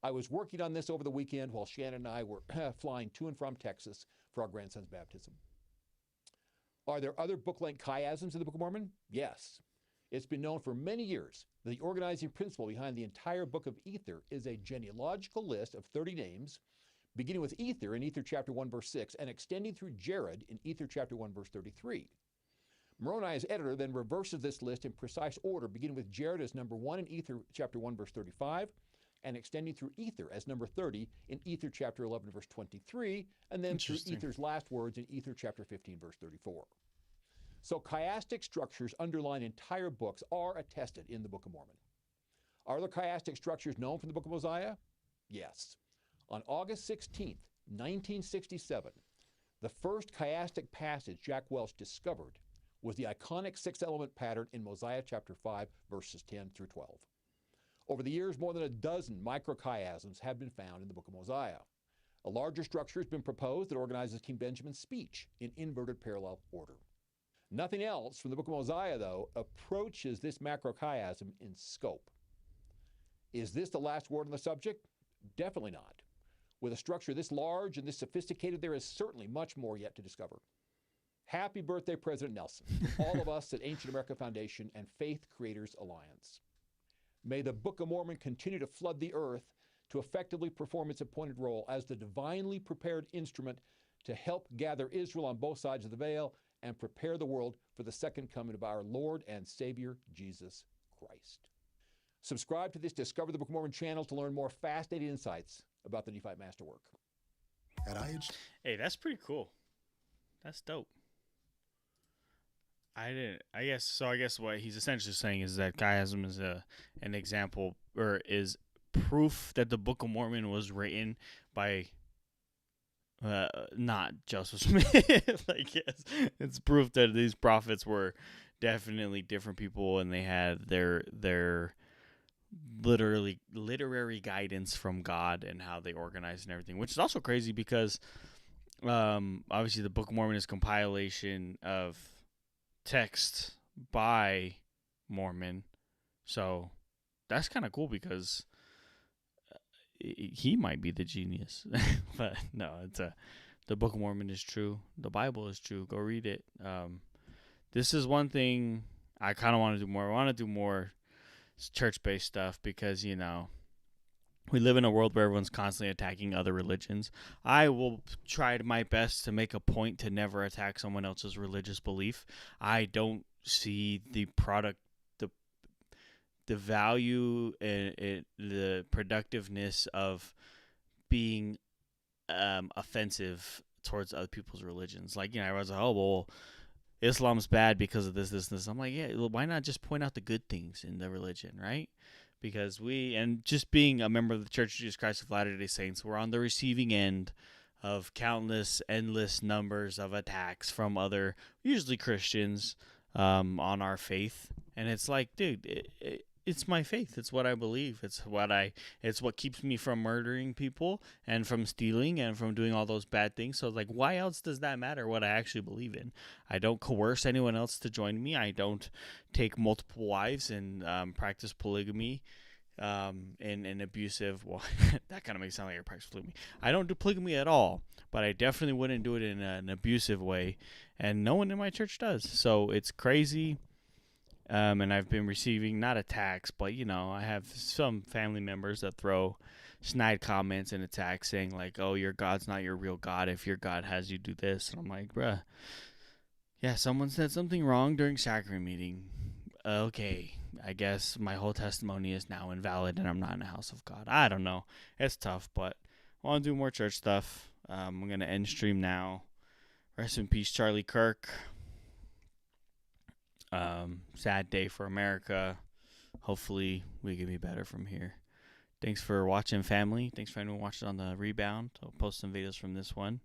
I was working on this over the weekend while Shannon and I were flying to and from Texas for our grandson's baptism. Are there other book-length chiasms in the Book of Mormon? Yes. It's been known for many years that the organizing principle behind the entire Book of Ether is a genealogical list of 30 names, beginning with Ether in Ether chapter 1, verse 6, and extending through Jared in Ether chapter 1, verse 33. Moroni, as editor, then reverses this list in precise order, beginning with Jared as number 1 in Ether chapter 1, verse 35, and extending through Ether as number 30 in Ether chapter 11, verse 23, and then through Ether's last words in Ether chapter 15, verse 34. So chiastic structures underlying entire books are attested in the Book of Mormon. Are there chiastic structures known from the Book of Mosiah? Yes. On August 16th, 1967, the first chiastic passage Jack Welch discovered was the iconic six-element pattern in Mosiah chapter 5, verses 10 through 12. Over the years, more than a dozen microchiasms have been found in the Book of Mosiah. A larger structure has been proposed that organizes King Benjamin's speech in inverted parallel order. Nothing else from the Book of Mosiah, though, approaches this macrochiasm in scope. Is this the last word on the subject? Definitely not. With a structure this large and this sophisticated, there is certainly much more yet to discover. Happy birthday, President Nelson, from all of us at Ancient America Foundation and Faith Creators Alliance. May the Book of Mormon continue to flood the earth to effectively perform its appointed role as the divinely prepared instrument to help gather Israel on both sides of the veil and prepare the world for the second coming of our Lord and Savior, Jesus Christ. Subscribe to this Discover the Book of Mormon channel to learn more fascinating insights about the Nephite Masterwork.
Hey, that's pretty cool. That's dope. I guess what he's essentially saying is that chiasm is an example, or is proof that the Book of Mormon was written by not Joseph Smith. Like, yes, it's proof that these prophets were definitely different people, and they had their literary guidance from God and how they organized and everything, which is also crazy because obviously the Book of Mormon is compilation of text by Mormon, so that's kind of cool because he might be the genius. But no, the Book of Mormon is true. The Bible is true. Go read it. This is one thing I kind of want to do more. I want to do more church-based stuff because, you know, we live in a world where everyone's constantly attacking other religions. I will try my best to make a point to never attack someone else's religious belief. I don't see the product, the value and the productiveness of being offensive towards other people's religions. Like, you know, everyone's like, oh, well, Islam's bad because of this, this, and this. I'm like, yeah, why not just point out the good things in the religion, right? Because and just being a member of the Church of Jesus Christ of Latter-day Saints, we're on the receiving end of countless, endless numbers of attacks from other, usually Christians, on our faith. And it's like, dude, it's my faith. It's what I believe. It's what keeps me from murdering people and from stealing and from doing all those bad things. So, like, why else does that matter what I actually believe in? I don't coerce anyone else to join me. I don't take multiple wives and practice polygamy and abusive. Well, that kind of makes it sound like I practice polygamy. I don't do polygamy at all, but I definitely wouldn't do it in an abusive way. And no one in my church does. So it's crazy. And I've been receiving, not attacks, but, you know, I have some family members that throw snide comments and attacks saying, like, oh, your God's not your real God if your God has you do this. And I'm like, bruh, yeah, someone said something wrong during sacrament meeting. Okay, I guess my whole testimony is now invalid and I'm not in the house of God. I don't know. It's tough, but I want to do more church stuff. I'm going to end stream now. Rest in peace, Charlie Kirk. Sad day for America. Hopefully we can be better from here. Thanks for watching, family. Thanks for anyone watching on the rebound. I'll post some videos from this one.